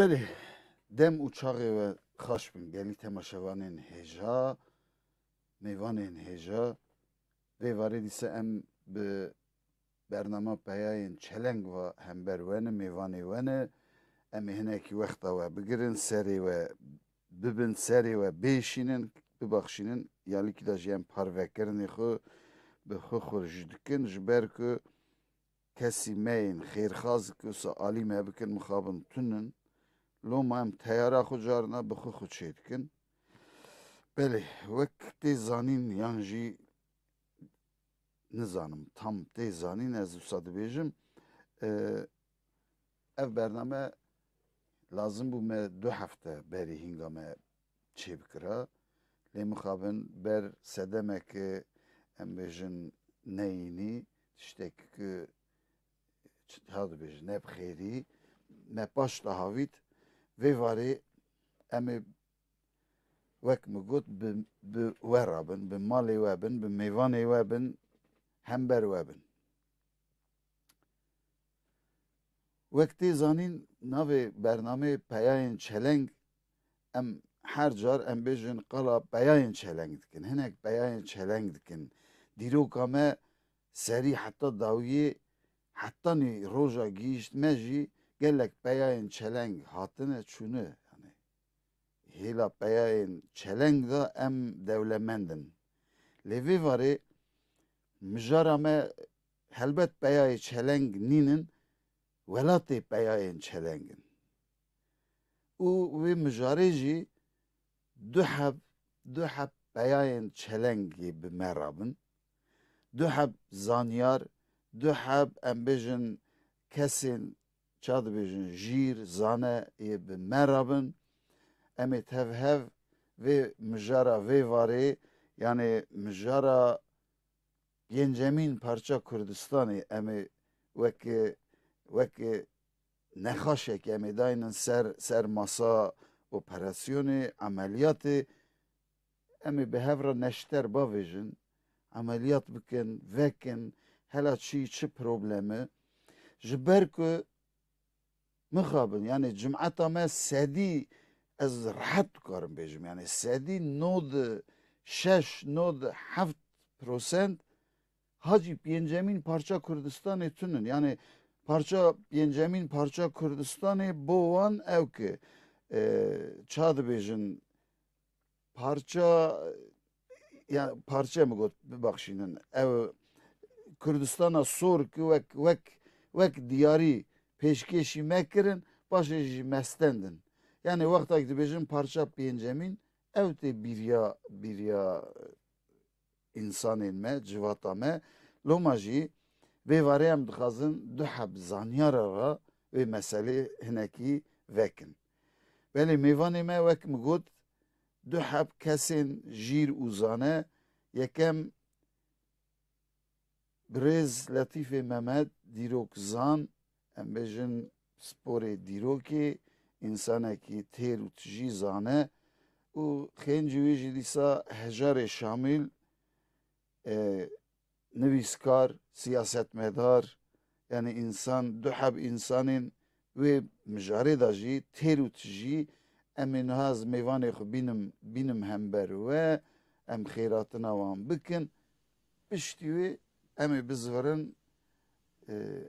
بله دم uçağı ve xaşbin geli temaşevanên hêja mêvanên hêja vê varê dîse em bi bername peyayên çeleng ve hember wene mêvanê wene em ê hinekî wexta we bigirin serê we bibin serê we bêşînin bibexşînin yanîkî de jî em parvekirinê xwe bi xwe xwe dikin ji ber ku kesî meyên xêrxaz ku wisa alî me bikin mixabin tûnin Loma em teyara xwe carna bi xwe xwe çê dikin. Belê wek tê zanîn yan jî nizanim tam tê zanîn ez wisa dibêjim ev bername lazim bû me 2 hefte berî hînga me çê bikira. Lê mixabin ber sedemekê em bêjin neyînî tiştekî ku ha dibêjin nebxêrî me baş dahawît vê varê em ê wek min got bi we rabin, bi malê we bin, bi mêvanê we bin, hember we bin. Wek tê zanîn navê bernameyê peyayên çeleng em her car em bêjin qala peyayên çeleng dikin. Hinek peyayên çeleng dikin. Dîroka me serî heta dawiyê hetanî roja gîştme jî gelek peyayên çeleng hatine çûne. Hêla peyayên çeleng da em dewlemendin. Lê vê varê mijara me helbet peyayê çeleng nînin welatê peyayên çelengin. û wê mijarê jî du heb peyayên çelengê bi me rabin. Du heb zanyar, du heb em bêjin kesên ça dibêjin jîr, zaneyê bi me rabin. Em ê tevhev vê mijara vê varê yani mijara pêncemîn parça Kurdistanê em ê wekê nexaşekê em ê dayînin ser masa operasyonê emeliyatê em ê bi hev re neşter bavêjin emeliyat bikin vekin hela çi problemi ji ber ku mixabin yani cumeta me sedî ez rahat dikarim bêjim yani sedî nod 6-7% hacî pêncemîn parça Kurdistanê tûnin yani parça pêncemîn parça Kurdistanê bo wan ew ki ça dibêjin parça mi got bibexşînin ew Kurdistana sor ki wek diyarî pêşkêşî me kirin paşê jî mestendin. Yani wexta dibêjin parça pêncemîn ew tê bîriya însanên me civata me loma jî vê varê em dixwazin du heb zanyara re vê meselê hinekî vekin. Belê mêvanê me wek min got du heb kesên jîr û zane yekem Birêz Letîfê Memed dîrok zan em bêjin sporê dîrokê însanekî têr û tijî zane û xêncî wê jî dîsa Hejarê Şamîl nivîskar siyasetmedar yani însan du heb însanên wê mijarê da jî têr û tijî em ê niha ez mêvanê xwe bînim hember we em xêratina wan bikin piştî wê em ê bizvirin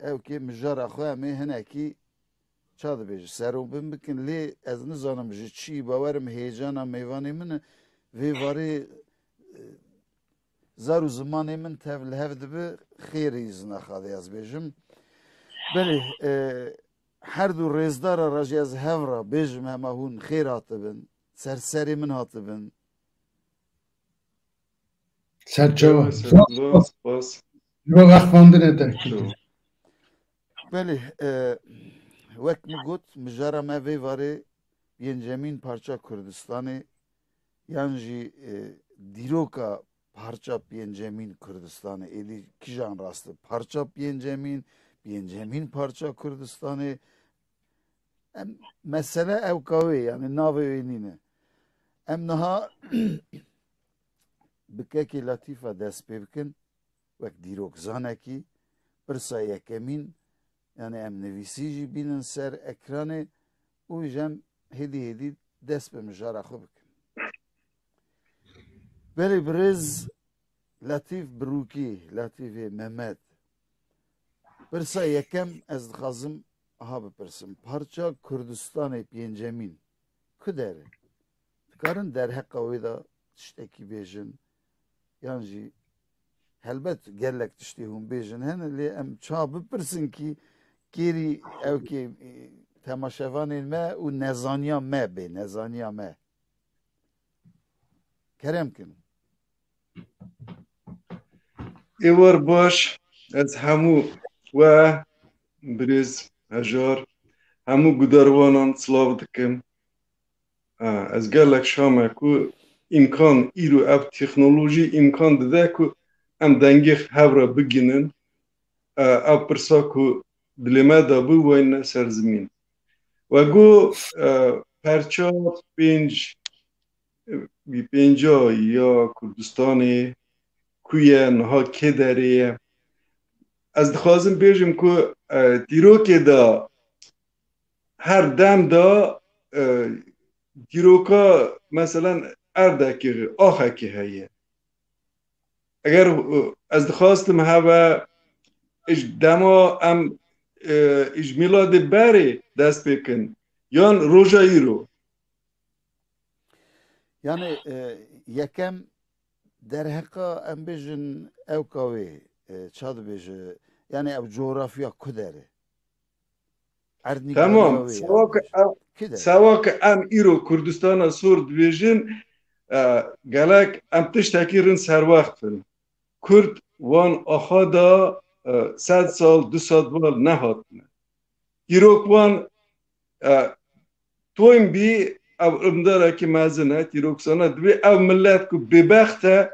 ew kê mijara xwe em ê hinekî ça dibêje serobin bikin lê ez nizanim ji çî bawerim hêjana mêvanê min e vê varê zar û zimanê min tev li hev dibe xêrî zinaxadê ez bêjim. Belê her du rêzdara re jî ez hev ra bêjim hema hûn xêr hatibin serserê min hatibin. Serçava. Vexfandinê derketî. Belê wek min got mijara me vê varê pêncemîn parça Kurdistanê yan jî dîroka parça pêncemîn Kurdistanê êdî kîjan rast e parça pêncemîn parça Kurdistanê em mesele ew kawê yani navê wê nîne em niha bi kekê letîf ve dest pê bikin wek dîrok zanekî pirsa yekemîn yani em nivîsî jî bînin ser ekranê o yüzden hedi dest be mijara xwe bikin. Belê birêz Latif Birûkî, Latifê Mehmet. Pirsa yekem ez dixwazim aha bipirsim. Parça Kurdistanê pêncemîn ku dere? Dikarin derheqa wê da tiştekî bêjin yan jî helbet gelek tiştê hûn bêjin hene lê em ça bipirsin kî kêrî ew kê temaşevanên me û nezaniya me bê, nezaniya me. Kerem kin. Êwar baş, ez hemû we birêz hejar hemû guderwanan silav dikim. Ez gelek şame ku imkan îro ev teknolojî imkan dide ku em dengê hevra biginin ev pirsa ku dilê me da bû wayne ser zimîn. We got perça pênca ya Kurdistanê ku ye niha kê derê ye. Ez dixwazim bêjim ku dîrokê da her dem da dîroka meselen erdekê axekê heye. Eger ez dixwastim heve ji dema em ji mîladê berê dest pê kin yan roja îro. Yani yekem derheqa em bêjin ewka wê ça dibêje yani ev coğrafya ku dere? Tamam. Sewa ki em îro Kurdistana Sor dibêjin gelek em tiştekî rin serwextin. Kurd wan axa da 100 sal 200 val nehatine. Îrok wan toyên bî ev imdarekî mezin e tîroksana divê ev millet ku bêbext e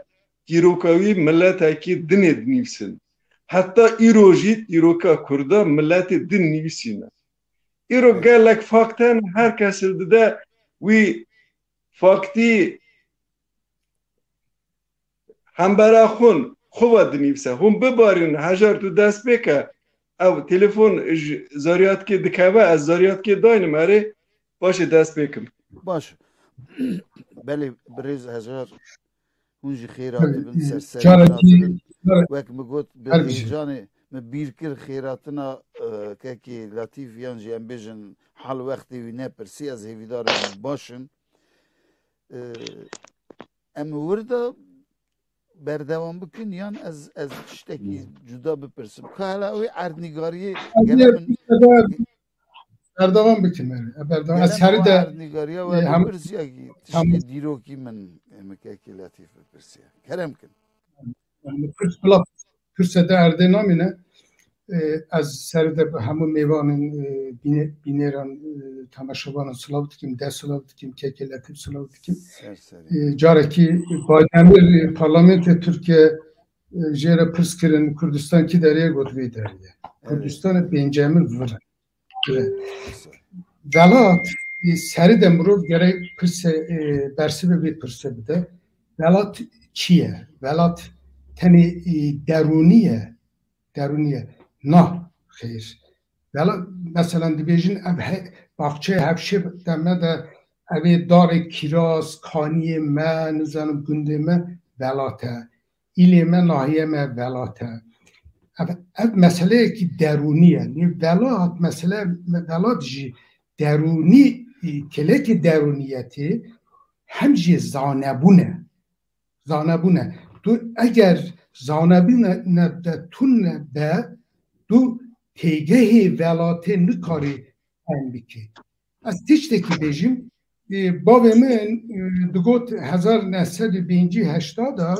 tîroka wî milletekî dinê dinivîsin. Heta îro jî tîroka Kurda milletê din nivîsîne. îro gelek fakten her kesir dide wî faktî hembera xun xwe dinivîse. Hûn bibarîn hejar tu dest pêke ev telefon ji zaryatkê dikeve ez zaryatkê daynim erê başê dest pêkim. Baş. Belê birêz hejar hûn jî xêrat dibin serserî dibin. Wek min got bi hêjanê min bîr kir xêratina kekê Latif yan jî em bêjin hal wextê wî nepirsî ez hêvîdarê başin. Em wir da berdewam bikin yan ez tiştekî cuda bipirsim. Ka hela wê erdnîgariyê Berdevam bikin. Berdevam. Ez herî de erdnîgariya we bipirsiya kî tiştê dîrokî min kekê Latif bipirsiye. Kerem kin. Kürsede erdê namîne ez serî de hemû mêvanên bînêran temaşevanan silav dikim, dest silav dikim, kekê Latif silav dikim. Carekî Baydemir Parlamentê Tirkiye jê re pirs kirin Kurdistan kî derê got vê derê. Kurdistanê pêncemîn vir e. Velat serî de mirov gerek pirse bersivê vê pirse bide. Velat çi ye? Velat tenê derûnî ye. Derûnî ye. Na xeyr. Velat mesela dibêjin ev baxçeyê hevşê deme de evê darê kiraz, kaniyê me, nizanim gundê me velat e. İlê me, nahiyê me velat e. Ev meseleyekî derûnî ye. Velat mesele velat jî derûnî kelekî derûniyetê hem jî zanebûn e. Zanebûn e. Tu eger zanebûne de tune be tu têgehê velatê nikarî em bikî. Ez tiştekî bêjim bavê min digot 1980 da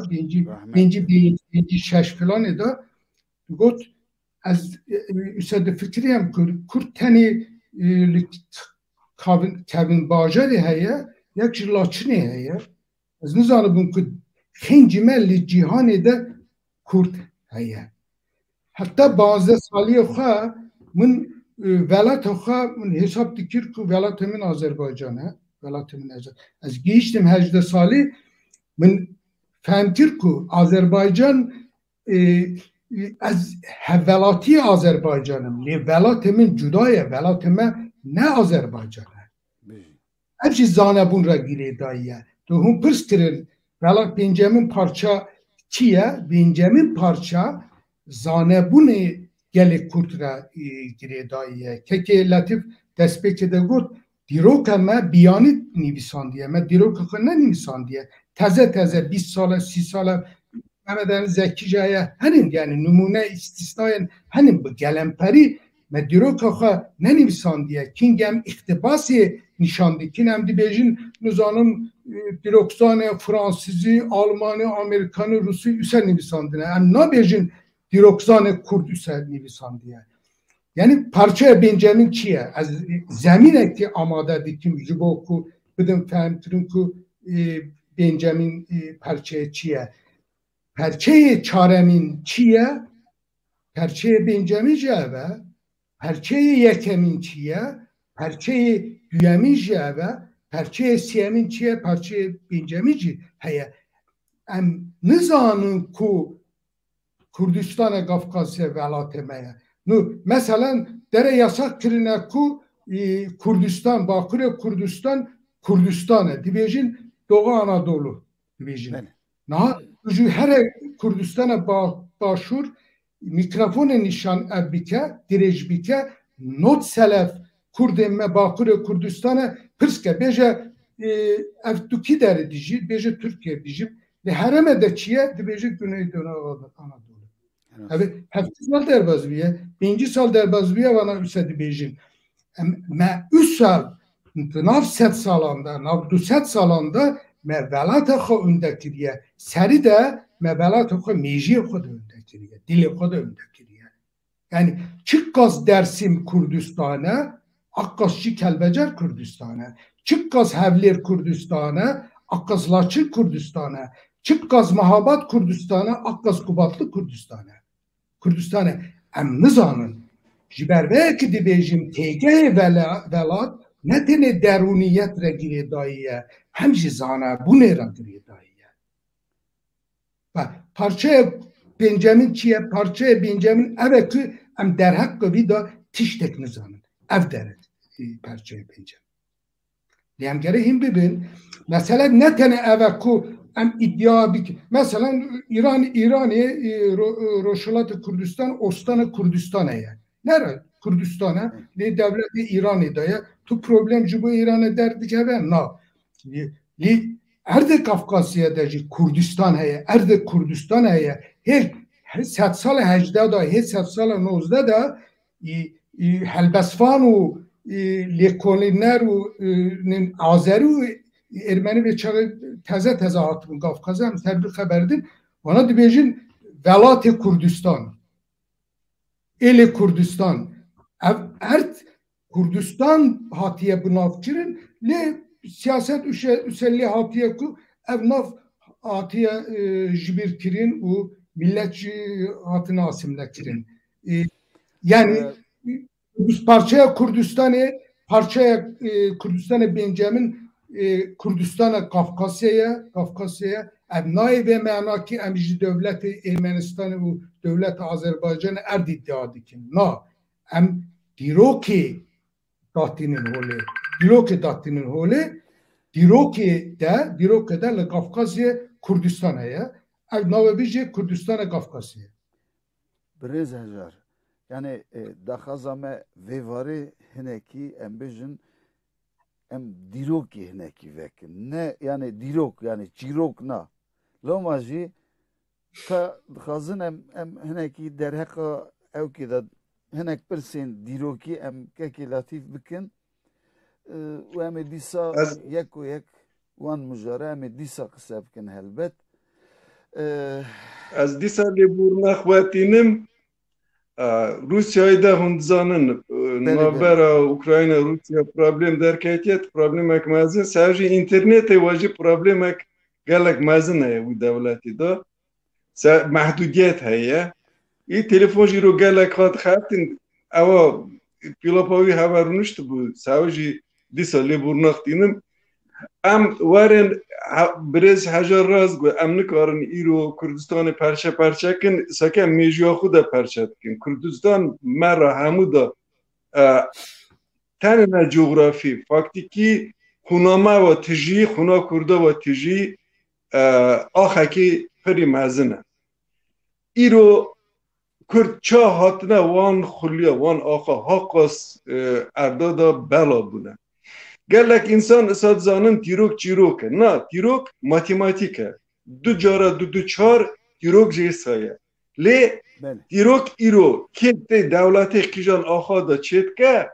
bêncî şeş filanê da digot ez üse difikiriyem Kurd tenê li kevin bajarê heye yek ji Laçinê heye. Ez nizanibûm ku hincî me li cîhanê de Kurd heye. Heta 12 saliyê xwe min velata xwe min hesab dikir ku velatê min Azerbaycan e. Velatê min ez gihîştim 18 salî min fehmkir ku Azerbaycan ez hevvelatî Azerbaycanım. Lê velatê min cuda ye. Velatê me ne Azerbaycan e. Hepsi zanebun ra gire dayıya. Tu hum pırs kirin. Vela pencemin parça çiye, pencemin parça zanebune gelek kurt ra gire dayıya. Keke latif despeke de gut diroka me biyani nivisan diye. Me diroka ne nivisan diye. Teze 20 sala 30 sala Mehmet Zekica'ya henin yani numune istisnayen henin bu gelemperi Mediroka ne nivisan diye kingem iktibası nişandı. Kinem dibejin nuzanın diroksanı Fransızı, Almanı, Amerikanı, Rusu üsel nivisan diye. Yani nabejin diroksanı Kurd üsel nivisan diye. Yani parçaya Benjamin çiye. Az zemin ekti amada dikim jiboku bidim fahmtirim ku Benjamin parçaya çiye. Parçayı çaremin çiye, parçayı Benjamin cebe, parçayı yekemin çiye, parçayı düyemin cebe, parçayı siyemin çiye, parçayı Benjamin çiye. Heye, em nizanın ku Kurdistan'a Kafkasya velatemeye. Nu, mesela dere yasak kirine ku Kurdistan, Bakırya Kurdistan, Kurdistan'a. Dibejin Doğu Anadolu. Dibejin. Naha, her Kurdistan'a başvur mikrofon nişan bike, direj bike, not selef Kurdemme Bakırya Kurdistan'a pırske. Beje ev Türkiye deri dici, beje Türkiye dicim. Ve hereme de çiye, dibeje Güneydoğu Anadolu. Evet, hafta sal derbazbiye, 1. sal derbazbiye bana üsedi bejin. Me 3 sal, nav 7 salanda, nav 2 salanda me velata xo öndekiriye. Seri de me velata xo mejiye xo da öndekiriye. Dili xo da öndekiriye. Yani çıkkaz Dersim Kurdistan'a, akkazçı Kelbecer Kurdistan'a, çıkkaz Hevler Kurdistan'a, akkaz Laçın Kurdistan'a, çıkkaz Mahabat Kurdistan'a, akkaz Kubatlı Kurdistan'a. Kurdistan'a em nizanın jiberve ki dibejim tege velat ne tene deruniyet re gire dayıya hem jizana bu ne re gire dayıya. Parçaya Benjamin çiye parçaya Benjamin evet ki em derhak gibi da tiştek nizanın ev deret parçaya Benjamin. Yani gerehim bibin mesela ne tene evet ki em iddia bir mesela İran'ı Roşulat Kurdistan Ostana Kurdistan'a yani. Nere Kurdistan'a li devleti İran'da ya tu problem bu İran'a derdi ki ben na li erde Kafkasya'da Kurdistan heye erde Kurdistan heye her 7 sal 18 da her 7 sal 19 da Helbesvan u Lekolinler u Azeri Ermeni ve çağı teze hatun Kafkaz'a hem tebrik haberdin ona dibejin Velat-ı Kurdistan Ele Kurdistan her Kurdistan hatiye bu navçirin le siyaset üselli hatiye ku ev nav hatiye jibir kirin u milletçi hatına asimle kirin yani parçaya Kurdistan'ı parçaya Kurdistan'ı Benjamin Kurdistan'a Kafkasya'ya emnai ve menaki emci devleti Ermenistan'ı bu devleti Azerbaycan'ı erd iddia dikin. Na em diroki datinin hole diroki de le Kafkasya Kurdistan'a ya ev navabije Kurdistan'a Kafkasya'ya. Brez hejar. Yani daxazame vevari hineki embejin em diroki hineki vekin. Ne yani dirok yani çirok na. Lomaji ka xazın em hineki derheka evki da hinek persin diroki em keki latif bikin. Ve em disa yek wan mujara em disa qisa bikin helbet. Az disa li burna xwatinim Rusya'yı da hundzanın navbera Ukrayna Rusya problem derketiyet problemek mazin sadece internete vacip problemek gelek mazin heye bu devleti da mahdudiyet heye iyi telefon jiro gelek hatin ama pilopovi haberunuştu bu sadece disa li burna xtinim am waren برز هجر راز گو امن کارن ایرو کردستان پرچه کن سکه میجیا خود پرچه کن کردستان مرا همو دا تنها جغرافی فاکتیکی خونامه و تجی خونا کرده و تجی آخه که پری مزنه ایرو کرد چا هاتنه وان خلیا وان آخه حقاس اردادا بلا بودن گلک انسان اساد زانن تیروک چیروکه نه تیروک ماتیماتیکه دو جارا دو چار تیروک جیسایه لی تیروک ایرو که دولتی کیجان آخا دا چید که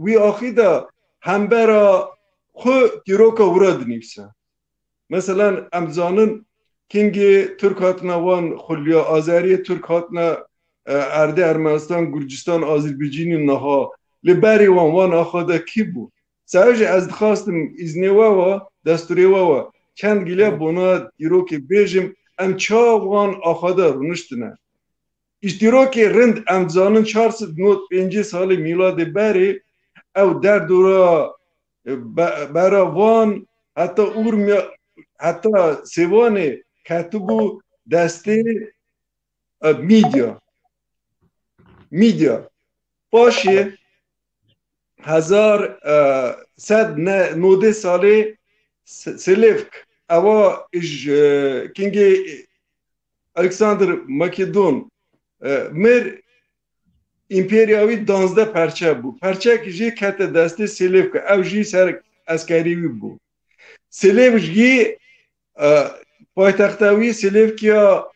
وی آخی دا همبرا خو تیروکا وراد نیفسه مثلا امزانن کنگی ترک هاتنا وان خلیا آذری ترک هاتنا ارده ارمنستان گرجستان آذربایجانی نها لبری وان آخاده کی بود سعیش از خواستم ازنی و دستوری و چند گیله بنا ایرو که بیجم ام چا وان آخاده رونشتنه اشتیرو که رند امزانن 495 سال میلاد بری او در دورا برا وان حتی حتی سوان کتبو دسته میدیا باشه 1190 ساله سلیفک اوا کنگی الکساندر مکدون مر امپریاوی 12 پرچه بود پرچه که جی کت دسته سلیفک او جی سر اسکریوی بود سلیف جی پایتختاوی سلیفکیا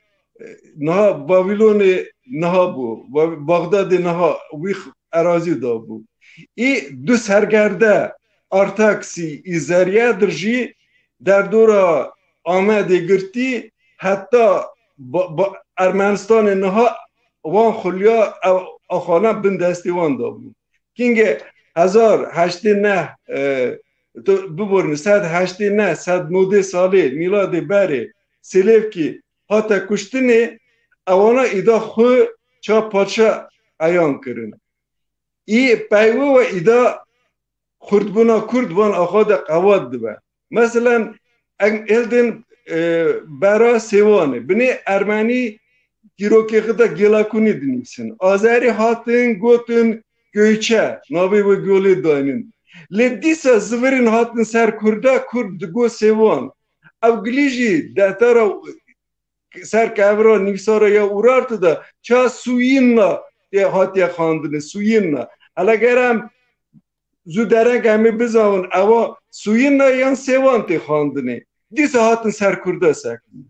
نها بابیلون نها بود بغداد نها وی اراضی دا بود ای دو سرگرده ارتاکسی ایزاریه درجی در دورا آمده گرتی حتی ارمنستان نها وان خلیا آخانه بندستی وان دا بود کنگه 1089 ببرن 189 190 ساله میلاد بره سلیف که حتی کشتنه اوانا ایدا خو چا پادشا ایان کرن ای پیوه و ایدا خردبونا کرد وان آخاد قواد دبه مثلا الدن برا سیوانه بنی ارمنی گیروکی خدا گیلا کنی دنیسن آذری هاتن گوتن گویچه نابی و گولی دانین لدیسا زورین هاتن سر کرده کرد گو سیوان او گلیجی دهتارا سر کبرا نیفسارا یا اورارت دا چا سویین نا هاتی خاندنه سویین نا حالا گرم زو درنگ همه بزاون اوا سویین نا یان سیوان تی خاندنه دیسا هاتن سر کرده سکنه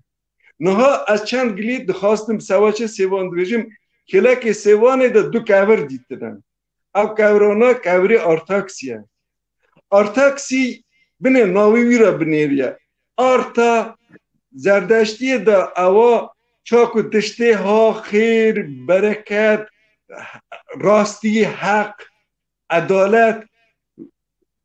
نها از چند گلید دخواستم سواچه سیوان دویجیم کلک سیوانه دا دو کبر دیدتنن او کبرانا کبری آرتاکسیه آرتاکسی بینه ناوی را بینیریه آرتا زردشتی دا اوا چاکو دشته ها خیر برکت راستی حق عدالت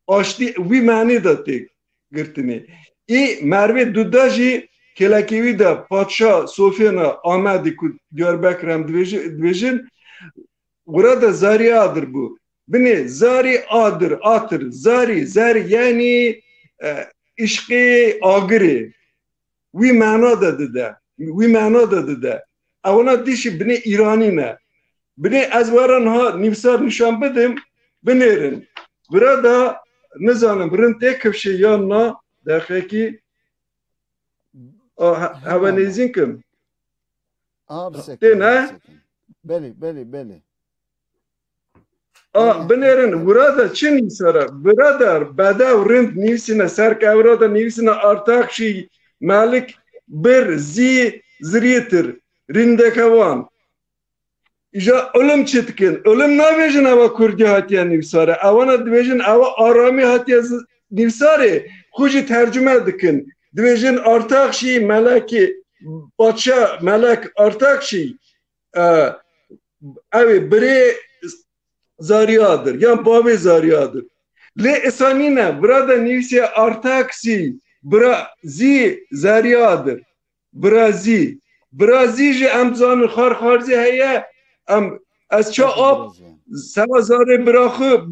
آشتی وی معنی داده گرتنی ای مروی دوداجی کلکیوی دا پادشاه صوفیانا آمدی که دیاربکرم دویجن ورا دا زاری آدر بود بینه زاری آتر زاری یعنی عشق آگره وی معنا داده ده اونا دیشی بینه ایرانی نه بینه از واران ها نیفسار نشان بدیم بینیرن ورا دا نزانم برن تکفشه یا نا دقیقی هوا نیزین کم نه؟ بله بنیرن ورادا چه نیساره برادر بدا و رند نیوسینه سر که ورادا نیوسینه ارتاکشی مالک بر زریتر رندکوان ایجا علم چتکن علم نویجن اوا کردی هاتیا نیوساره اوانا دویجن اوا آرامی هاتیا نیوساره خوشی ترجمه دکن دویجن ارتاکشی ملکی بادشاه ملک ارتاکشی اوی بری زاریادر یا بابی زاریادر لی اسانی نه برادا نیوسی آرتاکسی برازی زاریادر برازی جی امزان خارزی هیا ام از چا آب سوا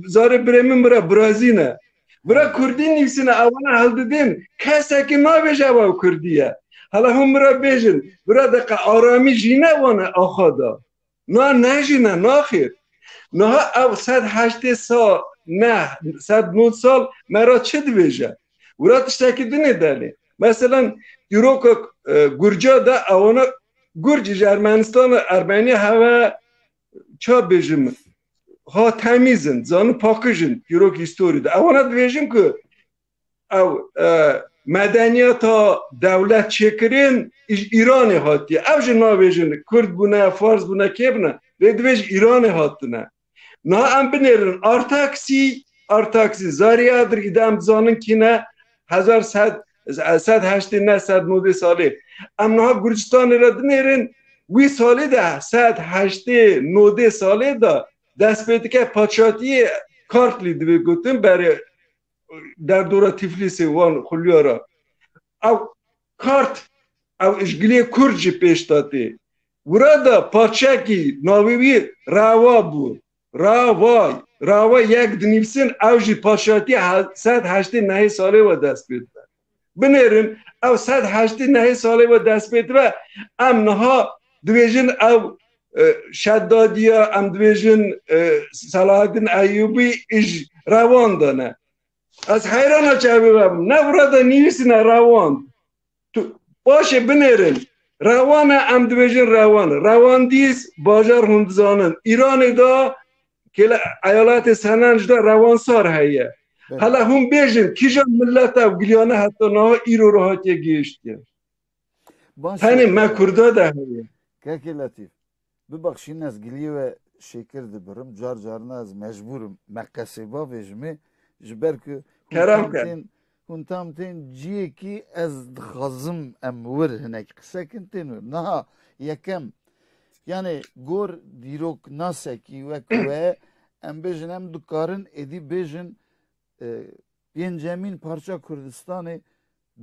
زار برمین برازی نه برا کردی نیوسی نه اوانا حل دادین کسا که ما بیجه با کردیه حالا هم برا بیجن برا دقا آرامی جینه وانا آخادا نه جینه نه خیر نه او 108 نه 109 سال مرا چه دویجه ورا تشتکی دنه دلی مثلا دیروک گرجا دا اونا گرج ارمنستان ارمنی هوا چه بجم ها تمیزن زانو پاکجن دیروک هیستوری دا اونا دویجم که او مدنیات دولت چکرین ایران هاتی او جنا بیجن کرد بونه فارس بونه که بونه دویج ایران هاتونه نه ام بنرن ارتاکسی زاریا در ایدام زانن که نه 1189 ساله ام نه گرجستان را دنرن وی ساله ده 189 ساله ده دست پیدا که پادشاهی کارتلی دوی گوتن برای در دوره تفلیس وان خلیارا او کارت او اشگلی کرجی پیش داده burada parçaki navivi rava bu. Rava یک دنیفسین اوجی پاشاتی 189 ساله و دست بید. بنرن او 189 ساله و دست بید و ام نها دویجن او شدادیا ام دویجن صلاح الدین ایوبی اج روان دانه. از حیران چه ببم نه burada نیویسین روان. باشه بنرن روان ام دویجن روان دیز باجر هندزانن ایران دا که ایالات سننج دا روان سار هیه حالا هم بیجن کجا ملت او گلیانه حتی نه ایرو رو هاتیه گیشتیه تنی ما کرده ده هیه که لطیف ببخشین از گلیه و شکر دبرم جار نه از مجبورم مقصه با ویجمه جبر که کرم کرد کنتم تین جیه کی از خازم امور هنک قصه کنتین نه یکم یعنی گور دیروک ناسکی و کوه ام بیجن ام دکارن ادی بیجن پینجمین پارچه کردستانی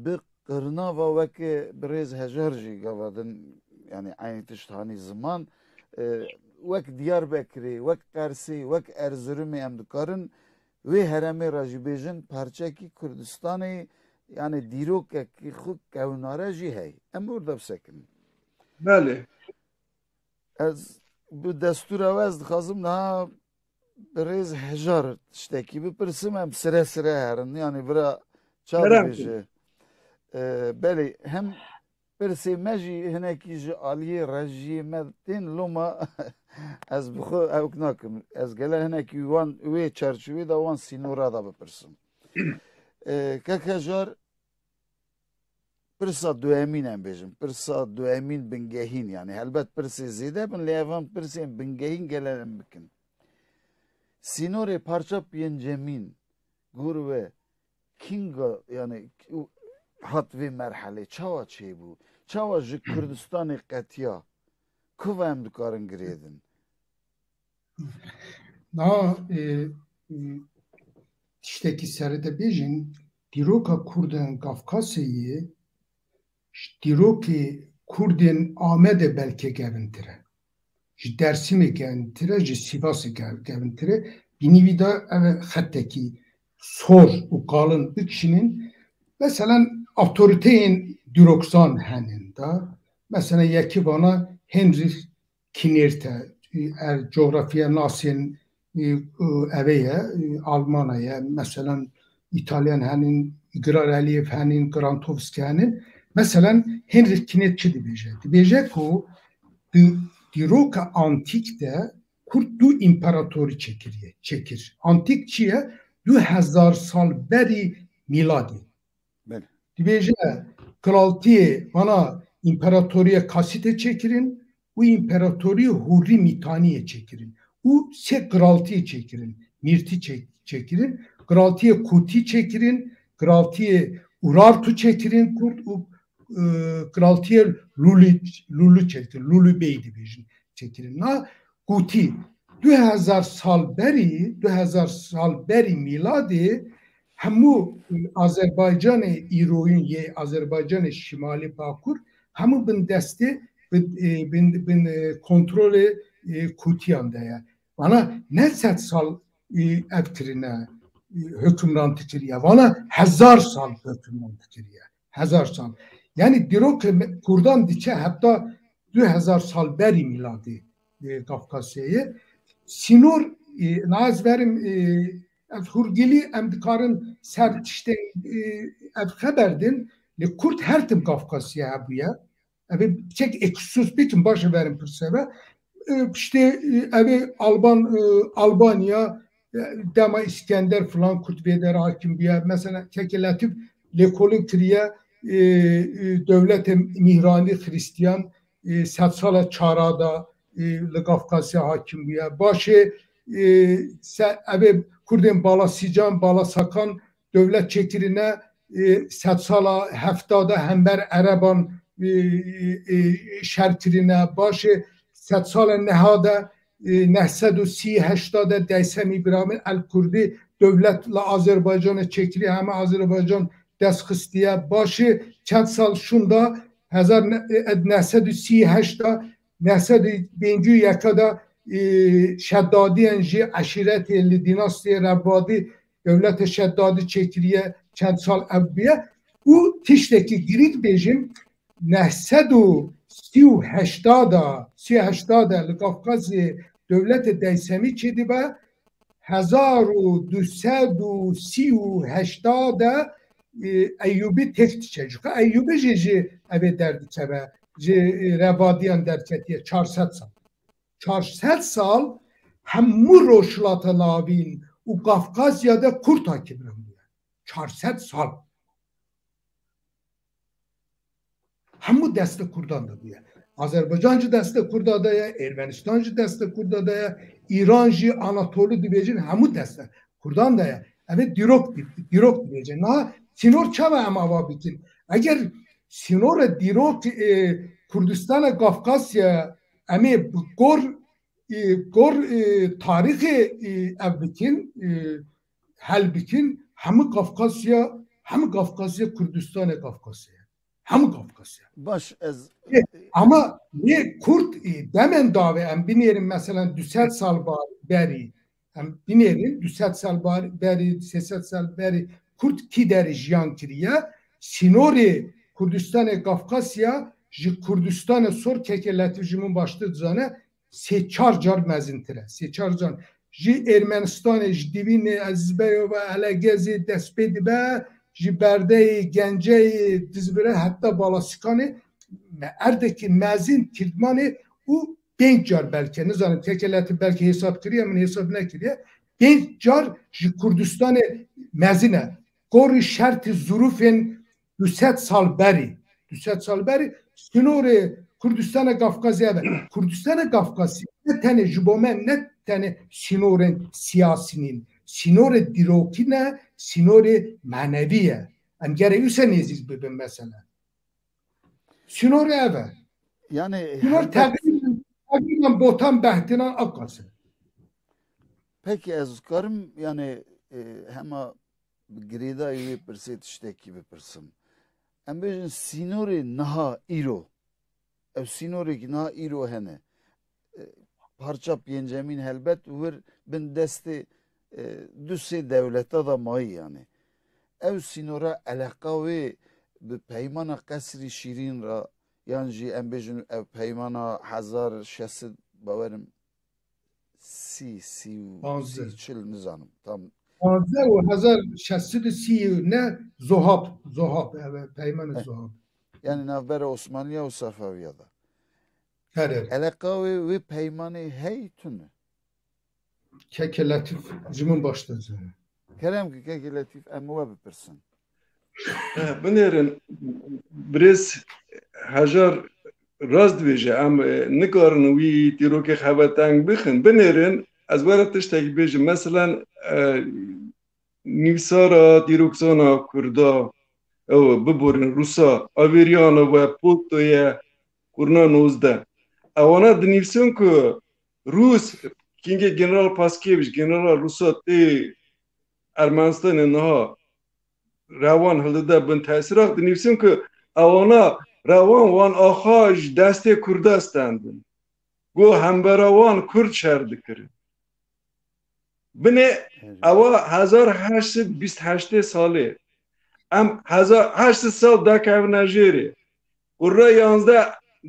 به قرنا و وک بریز هجرجی گوادن یعنی aynı tiştani zaman وک دیار بکری وک قرسی وک ارزرمی ام دکارن ve heremi rajibêjin parçekî Kurdistanê yani dîrokekî xwe kewnare jî hey em orada bisekin bele ez bi destûra we ez dixwazim niha bi rêz hejar tiştekî bipirsim em sire herin yani bira ça dibêje belê hem pirsê me jî hinekî ji aliyê rejiyê me tên loma ez bixwe ew nakim ez gele hinekî wan wê çerçevê de wan sînora da bipirsim kekejar pirsa duemîn em bêjim pirsa duemîn bingehîn yani helbet pirsê zêde bin lê evan pirsên bingehîn gele em bikin sînorê parça pêncemîn gor we kinga yani hat vê merhelê çawa çêbû çawa ji Kurdistanê qetiya kuva em dikarin girêdin na tiştekî serê de bêjin dîroka Kurdên Kafkasyayê dîrokê Kurdên Amedê belkê gevintir e ji Dêrsimê gevintir e ji Sîvasê gevintir e binîvî de ev xettekî sor û qalin bikişînin mesela otoriteyên dîroksan henin da mesela yekî vana Henry Kinirte er coğrafya nasıl eveye Almanya'ya mesela İtalyan henin İgrar Aliyev henin Grantovski henin mesela Henry Kinirte dibêje ku dîroka antikte Kurt du imparatorî çekir antik çiye 2000 sal berî miladî dibêje kraltiyê vana imparatoriye kasite çekirin u imparatoriye hurri mitaniye çekirin u se kraltiye çekirin mirti çekirin kraltiye kuti çekirin kraltiye urartu çekirin kurt u kraltiye lulu çekirin lulu beydi bejin çekirin na kuti 2000 sal beri miladi hemu Azerbaycan'ı İroyun ye Azerbaycan'ı şimali Bakur hemu bin desti bin kontrolü kutiyanda ya bana ne set sal evtirine hükümran tikiriye bana 1000 sal hükümran tikiriye 1000 sal yani dirok kurdan diçe hatta 2000 sal beri miladi Kafkasya'yı sinor naz verim ev hurgili em dikarin ser tiştê ev xeberdin li Kurt her tim Kafkasya hebûye ev çek eksus bikin baş verin pirseve işte ev Albanya dema İskender falan Kurt veder hakim bir mesela kekelatif lekolun kiriye devlet mihrani Hristiyan setsala çarada li Kafkasya hakim bir başı ev Kurdên bala Sîcan, bala Sakan devlet çekirine setsala heftada hember Ereban şerkirine başı setsala nehada 938 Deysem İbrahim El Kurdi devletle Azerbaycan'a çekili hem Azerbaycan destxistiye başı çend sal şunda 1938 901 Şeddadiyen jî eşîretê li dînastiyê Rebadî devlet Şeddadî çekiriye çend sal evbiye û tiştekî girîk bêjim 938 li Kafkazê devlet Deysemî çêdibe 1238 Eyyûbî tek diçe. Eyyûbî jî evê derdikeve ji Rebadiyan derketiye 400 sal. 400 sal hemû roşlata navîn û Kafkasya'da Kurt hakimî. 400 sal. Hemû deste Kurdan da diye. Azerbaycan jî deste Kurda daya, Ermenistan jî deste Kurda daya, İran jî Anatolu dibêjin hemû deste Kurdan daya. Evet dîrok dibêjin. Niha sînor çawa em ava bikin. Eger sînora dîrok Kurdistana Kafkasya em ê bi gor tarîxê ev bikin hel bikin hemû Kafkasya Kurdistanê Kafkasya. Hemû Kafkasya. Baş ez Ama ne Kurt demen davê em binêrin mesela 200 sal berî em binêrin 200 sal berî 300 sal berî Kurt kî derê jiyan kiriye sînorê Kurdistanê Kafkasya ji Kurdistanê sor kekeletif ji min baştir dizane 3-4 car mezintir e. 3-4 car ji Ermenistanê ji divînê Ezbeyo ve Elegezê dest pê dibe ji berdeyê Genceyê dizbire heta Balaskanê erdekî mezin Kirmanê û 5 car belki nizanim kekeletif belki hesap kiriye min hesap nekiriye 5 car ji Kurdistanê mezin e. Gorî şertî zurûfên 200 sal berî sînorê Kurdistana Kafkasya ve Kurdistana Kafkasya ne tane ji bo me ne tane sînorên siyasînin sînorê dîrokî ne sînorê menevî ye. Em gerê wisa nêzik bibin mesela. Sînorê ev e. yani Sînor teqrîben botan behtinan akası. peki ez karim yani hema girêda wê pirsê tiştekî bipirsim. Em bêjin sînorê niha îro ev sînorekî niha îro hene parça pêncemîn helbet wir bin destê du sê devleta da mayî yani. Ev sînora eleqa wê bi peymana Qesrî Şîrîn ra yan jî em bêjin ev peymana 1600 bawerim çil nizanim tam 1630 ne Zohab evet peymanı Zohab. Yani navbera Osmaniye û Safeviya da. Her Eleqa wê peymanê hey tune. Kekelatif jimin başladı. Kerem ki kekelatif em we bipirsin. Binêrin birêz hejar rast dibêje em nikarin wî dîrokê xebeteng bixin binêrin ez were tiştekî bêjim meselen nivîsara dîroksana Kurda ew biborin Rûsa Avêriyana we Poltoye Kurna 19 ewana dinivîsin ku Rûs kingê General Paskevîç General Rûsa tê Ermenistanê niha rewan hildide bin tesîra dinivîsin ku ewana rewan wan axa ji destê Kurda standin. Got hembera wan Kurd şer dikirin. Binê ewa 1828 salê em 1800 sal dakevine jêrê. Qurra 11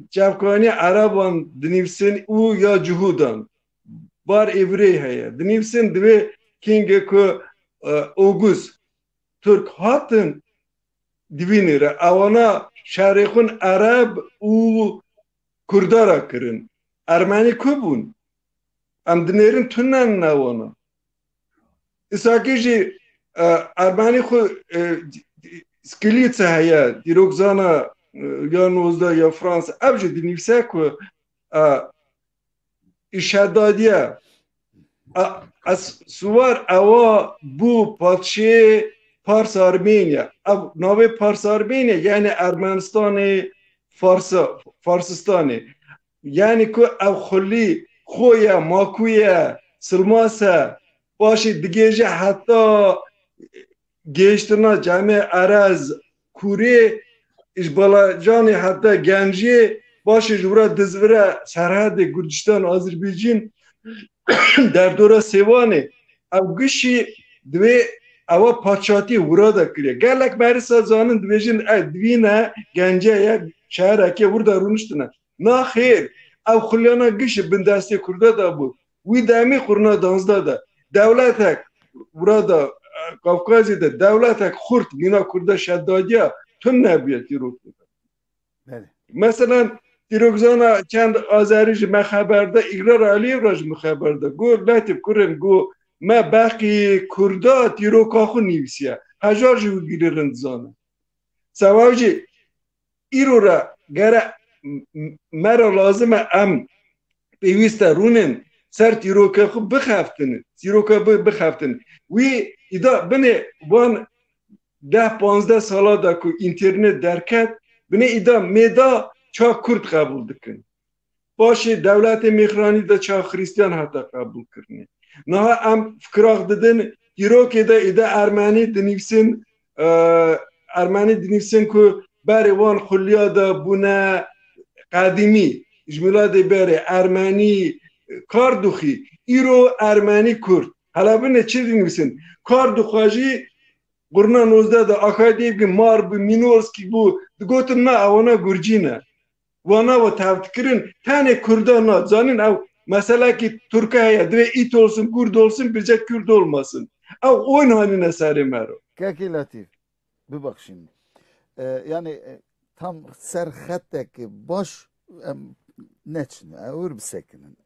cevkanî Ereban dinivîsin û ya cihudan. Bar evrê heye. Dinivîsin divê kinge ku August Türk hatın divinire avana şerikun Arab u Kurdara kırın. Ermeni kubun. Am dinerin tunnen navana. İsakici Ermeni ku skilitse haya dirokzana ya nozda ya Fransa evci dinivse ku işadadiye از سوار اوا بو پادشه پارس آرمینیا ناوی پارس آرمینیا یعنی ارمنستان فارسستانی یعنی که او خلی خویا ماکویا سلماسا باشی دیگه حتی گشتنا جمع عرز کوری اش بالا جانی حتی گنجی باشی جورا دزوره سرحد گرجستان آذربایجان در دوره سوانه او گشی دوی او پاچاتی ورادا کریه گلک برسا زانن دویجن دوینه گنجه یک شهره که وردا رونشتنه نه خیر او خلیانا گشی بندستی کرده دا بود وی دامی خورنا دانزده دا دولتک ورادا کافکازی دا دولتک خورد گینا کرده شدادیا تون نبیتی رو مثلا دیروگزانا چند آذریج مخبرده اقرار علی راج مخبرده گو لطف کرن گو ما باقی کرده دیروکا خو نیوسیه هزار جو گیرند زانه سواجی ایرو را گره مرا لازمه ام پیوسته رونن سر دیروکا خو بخفتن دیروکا بخفتن وی ایدا بنه وان 10-15 سالا دا که اینترنت درکت بنه ایدا میدا چا کرد قبول دکن باشه دولت میخرانی دا چا خریستیان حتی قبول کرنه نه ام فکراغ دادن دیرو که دا ایده ارمنی دنیفسن که بری وان خلیا دا بونه قدیمی جمله دا بری ارمنی کاردوخی ایرو ارمنی کرد حالا بینه چی دنیفسن کاردوخاجی قرنا 19 دا آخای دیب که مار بو مینورسکی بو دگوتن نه اوانا گرجینه وانا و تفتکرین تانه کردان نه زانین او مثلا که ترکیه دوی ایت olsun kurd olsun bize Kürt olmasın. او اون هانی نساری مرو Kaki Latif bir bak şimdi yani tam serhattaki baş neçne ur bir sekinin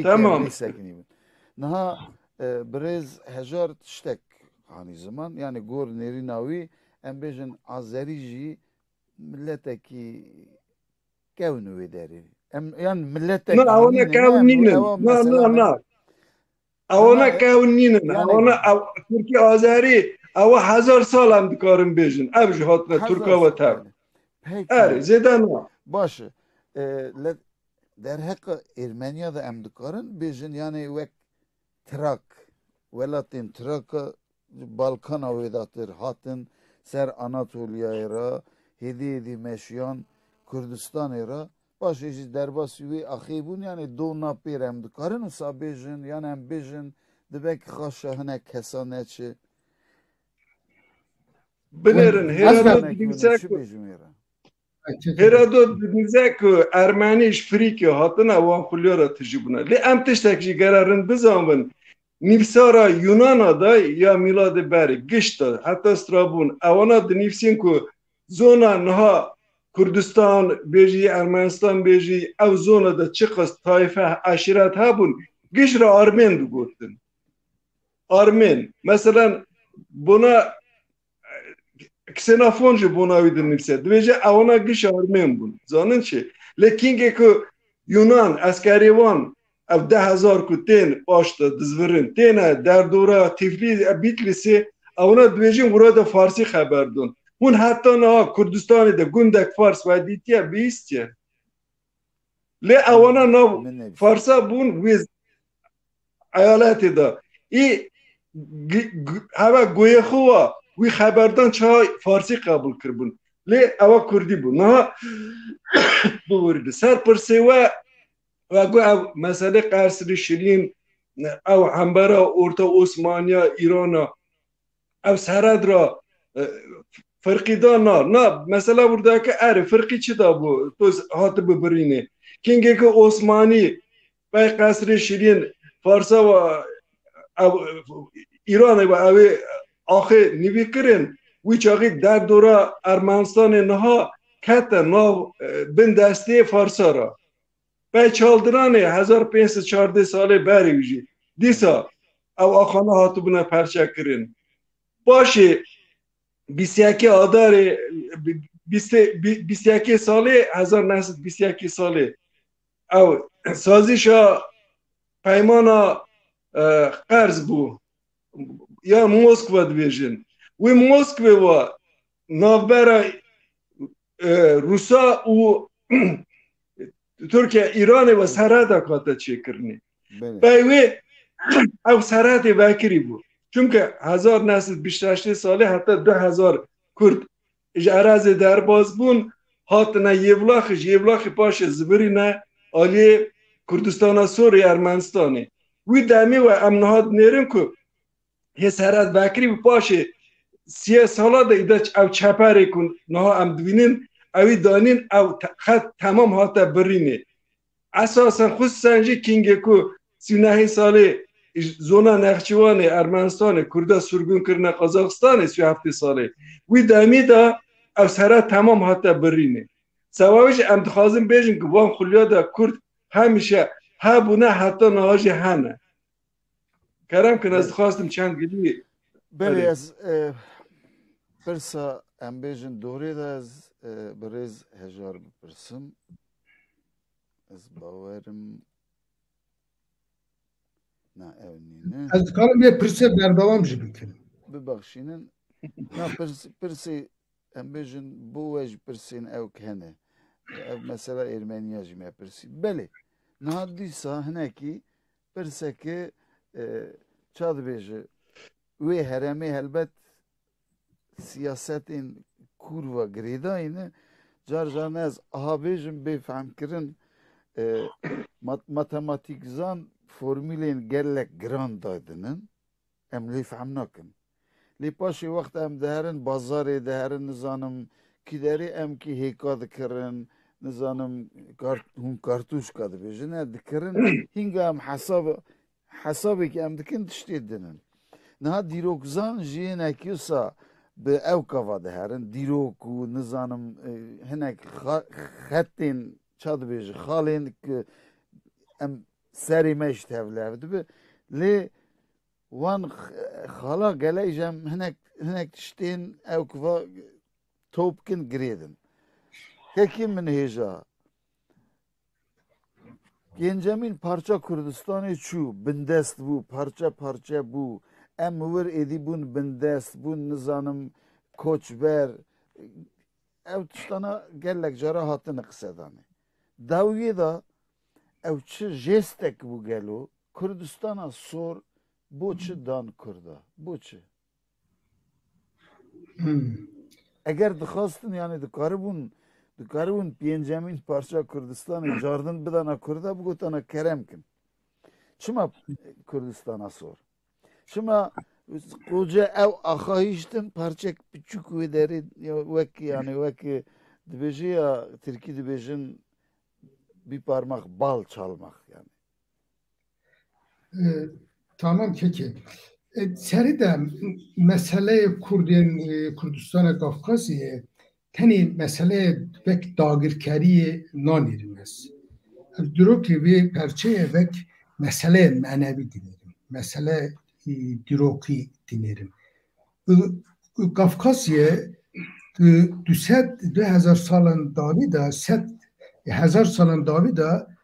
tamam bir sekinin naha biraz hejar tiştek hani zaman yani gor nerinavi embejin azerici milleteki kevnu ederi yani milleteki نه اونا کونینن نه اونا کونینن اونا ترکی آذری او 1000 سال هم دکارم بیجن ابج هاتنا ترکا و تر اره زیده نه باشه در حق Ermeniya da em dikarin bejin yani vek Trak velatin Trak Balkana vedatır hatin ser Anatolia'ya ra hedi meşyan Kürdistan'a ra baş işi derbasi ve ahibun yani do napir em dikarin u sabejin yani em bejin debek xaşahne kesaneçi bilirin Herodot bize ki Ermeniş friki hatına van xulyara tijibuna li em tiştek ji gerarin bizanın nifsara Yunan'a da ya milad beri gişta hatta Strabon avana de nifsin ku zona naha Kurdistan beji Ermenistan beji ev zona da çıkas taife aşiret habun gişra Armen du gottin Armen mesela buna Ksenofoncu buna uydurmuşsa. Dvece avana giş Armen bun. Zanın çi. Lekin ki Yunan askerivan ev 10,000 ku ten başta dizvirin. Tene derdora Tiflis Bitlisi avana dvecin burada Farsi haber dun. Hun hatta na Kurdistan'da gundek Fars ve ditiye biistiye. Le avana na Farsa bun viz ayaleti da. Hava goyexuva وی خبردان چای فارسی قبول کردن لی اوا کردی بود نه بورید سر پرسه و گو مسئله قصر شیرین او همبرا اورتا عثمانیا ایران او سرد را فرقی دان نه مثلا برده که اره فرقی چی دا بود تو هات ببرینه کینگه که عثمانی بای قصر شیرین فارسا و ایران و اوی آخه نوی کرن وی چاقی در دوره ارمنستان نها کت ناو بین دسته فارسا را به چالدرانه 1514 ساله بری ویجی دیسا او آخانه هاتو بنا پرچه کرن باشه 21 آدار 21 ساله 1921 ساله او سازیشا پیمانا قرض بو یا موسکوا دویژن و موسکوا و نوبرا روسا و ترکیه ایران و سرحد کاتا چه کرنی بایوی او سرحد وکری بود چون که 1928 ساله حتی 2000 کرد اراز در باز بون هاتنا یولاخ پاش زبری نه آلی کردستان سوری ارمنستانی وی دمی و امنهاد نیرم که هی سرحد وکری پاش 30 ساله ده ایده او چپری کن نه ام دوینین اوی دانین او خط تمام هاتا برینه اساسا خصوصا جی کینگه که 39 ساله زونا نخچوان ارمنستان کرده سرگون کرنه قزاقستان 37 ساله وی دمی دا او سرحد تمام هاتا برینه سوابش ام دخوازم بیجن که وان خلیا دا کرد همیشه ها بونه حتی نهاج هنه کرم که از خواستم چند گلی بله از پرسا ام بیجن دوری دا از بریز هجار بپرسم از باورم نه اونینه از کارم یه پرسه بردوام جی بکنم ببخشینن نه پرسی ام بیجن بوش پرسین او کنه او مثلا ارمنیا جمعه پرسی بله نه دیسا هنکی پرسه که چاد بیجه وی هرمی هلبت siyasetin kurva gredayını car az ahabejim befhem kirin matematik zan formülün gerlek grand daydının em lefhem nakin. Li paşi vakt em deherin bazarı deherin nizanım kideri em ki hekad kirin nizanım hun kartuşka dibejine dikirin hinga em hesabı ki em dikin tiştedinin. Naha dirokzan jiyene kiyosa به او کوا دهرن دیروک و نزانم هنک خطین چاد بیش خالین که ام سری مشت هفله به لی وان خالا گلی جم هنک تشتین او کوا توبکن گریدن که من هیجا Gencemin parça Kürdistan'ı çu bindest bu parça bu emver edi bun bindest bun nizanım koçber ev tiştana gellek jara hatını kısadani dawiye da ev çi jestek bu gelo Kürdistan'a sor bu çi dan kurda bu çi eğer dıxastın yani Dikaribun piyencemin parça Kürdistan'ı jardın bidana kurda bu gotana kerem kim. Çima Kürdistan'a sor. Çima koca ev ahayiştin parça küçük ve deri veki yani veki dibeji ya Türkiye dibejin bir parmak bal çalmak yani. Tamam peki. Seri de mesele Kürdistan'a Kafkasya tenê meseleye vek dagirkeriyê nanîrîmes. Dirokê vê perçeyê vek meseleyê menevî dinêrim. Mesele dirokî dinêrim. Kafkasyê 2000 salan davî da 1000 salan davî da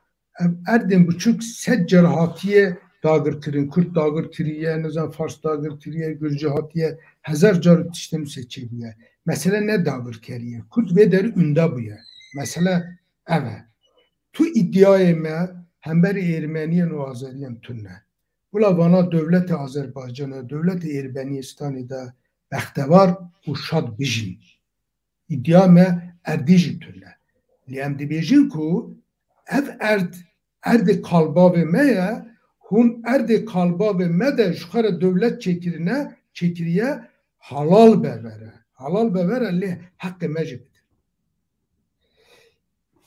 erdên biçûk 100 car hatiye dagirkirin. Kurd dagirkiriye, nizam Fars dagirkiriye, Gürcü hatiye 1000 car tiştî seçiliye. Mesele ne dagirkeriye? Kurd ve deri ünde bu ya. Mesele evet. Tu iddiayı me hemberi Ermeniyen ve Azeriyen tünne. Ula bana devlet-i Azerbaycan'a, devlet-i Ermenistan'ı da behtevar u şad bijin. İddia me erdiji tünne. Liyem dibijin ku ev erdi kalba ve meye hun erdi kalba ve me de şukara devlet çekiriye halal bevere. Halal bevere li hakkı mecibdir.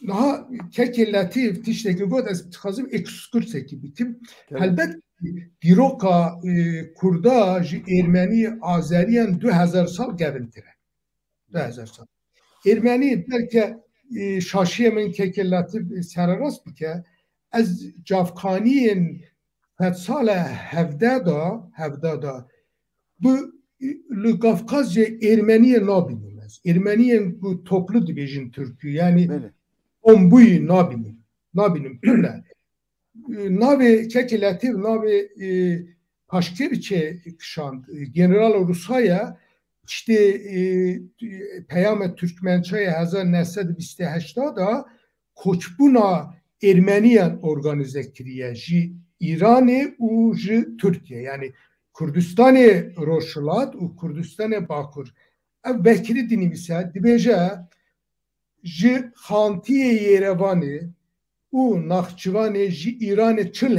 Daha keki latif tişteki god az tıkazım ekskurs ekibitim. Elbet دیروکا کردا جی ارمنی آذریان 2000 سال گوینتره 2000 سال ارمنی belki şaşıya من که لطف سرراست بکه از جافکانیین سال 17 دا bu Kafkasya Ermeniye nabinilmez. Ermeniyen bu toplu dibejin Türkü yani ombuyu nabinim tülle. Nabi kekelatif nabi Paşkevçe kışan General Rusaya işte Peyamet Türkmençaya 1928'da koçbuna Ermeniyen organize kiriye ji İran'ı u ji Türkiye yani Kürdistan'ı Roşulat u Kürdistan'ı Bakur. Ev vekili dinimise dibeje ji Xantiye Yerevan'ı u Naxçıvan'ı ji İran'ı 40,000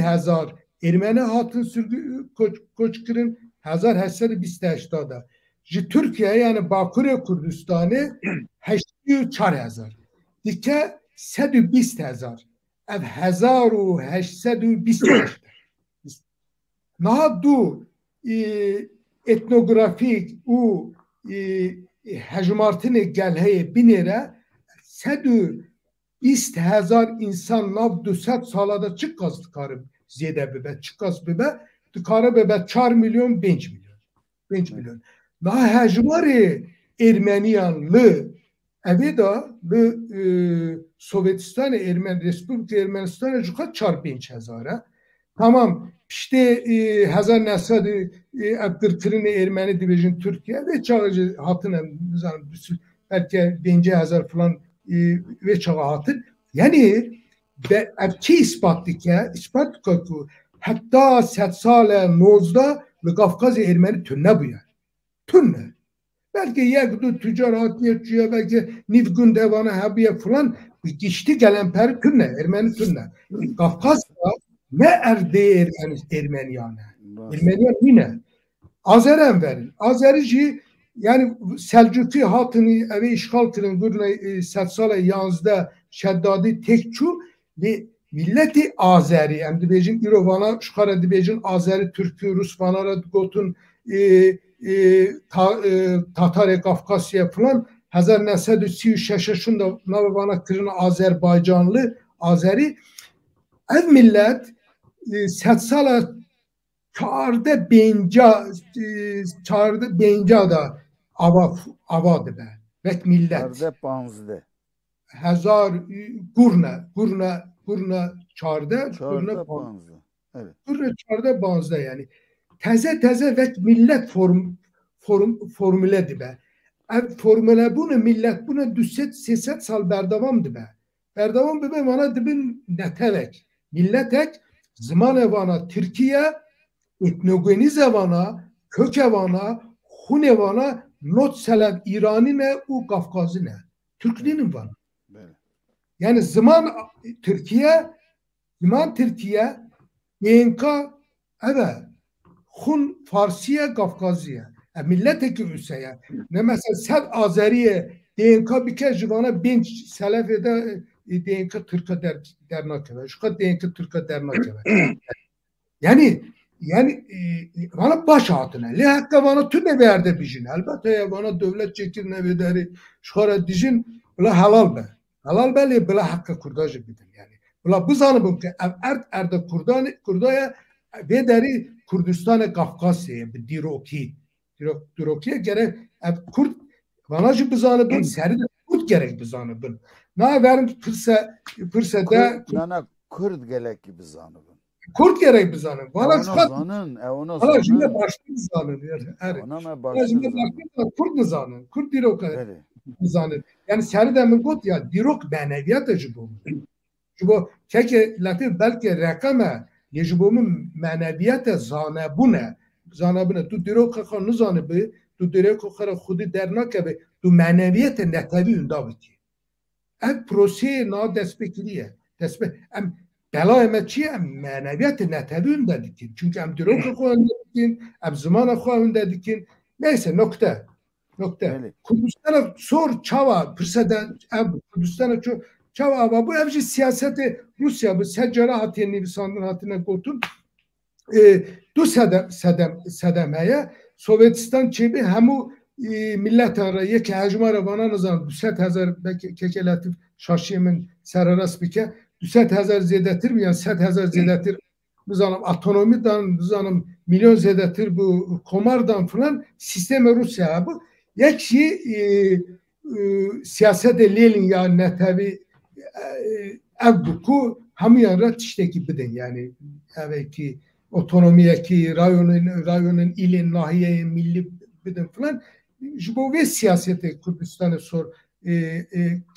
Ermeni hatın sürgü koçkirin 1828'da. Ji Türkiye yani Bakur'e Kürdistan'ı 84,000. Dike 120,000. Ev 1828. Naha du etnografik u hecmartine gelheye binere 120,000 insan nav 200 salada çıkkaz tıkarı ziyede bebe çıkkaz bebe tıkarı bebe 4 milyon 5 milyon. Naha hecmarı Ermeniyanlı evida ve Sovyetistan'ı Ermeni Respublika Ermenistan'ı juka 4-5 tamam işte Hazar Nesad'ı Abdülkır'ın Ermeni dibejin Türkiye ve çağıcı hatına belki 5,000 falan ve çağı hatın yani ki ispat ku hatta 7 sale 19 ve Kafkasya Ermeni tünne bu ya tünne belki yekdu tüccarat yetçiye belki nivgün devana habiye falan geçti gelen per tünne Ermeni tünne Kafkasya ne erde Ermeniyane Ermeniyan yine Azeren verin Azerici yani Selçuklu hatını eve işgal kırın gurne Setsala yazda şeddadi tekçu ve milleti Azeri em dibejin İrovana şkara dibejin Azeri Türkü Rus vanara gotun Tatar Kafkasya falan 1936'da navana kırın Azerbaycanlı Azeri ev millet Setsala çağırdı benca da avadı be. Ve millet. Çağırdı banzdı. Hazar gurna çağırdı. Çağırdı banzdı. Evet. Gurna çağırdı banzdı yani. Teze ve millet formüledi be. Formüle bunu millet bunu 200 sal berdavamdı be. Berdavam be bana dibin netevek. Milletek zaman evana Türkiye etnogeniz evana kök evana hun evana not seleb İran'ı ne u Kafkaz'ı ne Türklüğünün var. Yani zaman Türkiye DNK evet hun Farsiye Kafkazı'ya milleteki üseye ne mesela sen Azeriye DNK bir kez jivana binç selefede DNK Türk'e dernakeve şu kadar DNK Türk'e dernakeve yani bana baş hatına li hakka bana tüne verdi bijin elbette ya bana devlet çekir ne bederi şkara dijin bula halal be li bula hakka kurdajı bidin yani bula bu zanı ki erde kurdaya bederi Kürdistan'a Kafkasya'ya bir dirokiye gerek Kürt bana şu bu zanı bin seride Kürt gerek bu zanı bin na verin pırsada Kürt gerek gibi zanı bin Kurt gerek bir zanın. Ona zanın. Bana şimdi başlı zanın. Ona mı başlı zanın? Kurt mu zanın? Kurt dirok zanın. Yani seri de mi got ya dirok meneviyat acıbı. Çünkü keke latif belki rakama yecbumun meneviyat zanı bu ne? Zanı bu ne? Tu dirok kakı zanı bu. Tu dirok kakı khudi dernak be. Tu meneviyat netevi unda biti. Ev proseye na despekliye. Em Bela emetçiye meneviyat netevün dedikin. Çünkü em dirok koyun dedikin, em zaman koyun dedikin. Neyse nokta. Kürdistan'a sor çava pırseden Kürdistan'a çava bu evci siyaseti Rusya bu seccara hatini bir sandın hatine kotun دو سدمه سوویتستان چی به همو ملت را یک حجمه را بنا نزان 200,000 که لطیف شاشی من سرراست بکه 200,000 زیاده تر بیان 100,000 زیاده تر بزنم اتونومی دان بزنم میلیون زیاده تر bu komar dan falan sistem Rusya bu yekşi siyasete Lenin ya netavi ev bu hamiyan ra tişteki bidin yani evet ki otonomiye ki rayonun ilin nahiye milli bidin falan bu ve siyasete Kürdistan'ı sor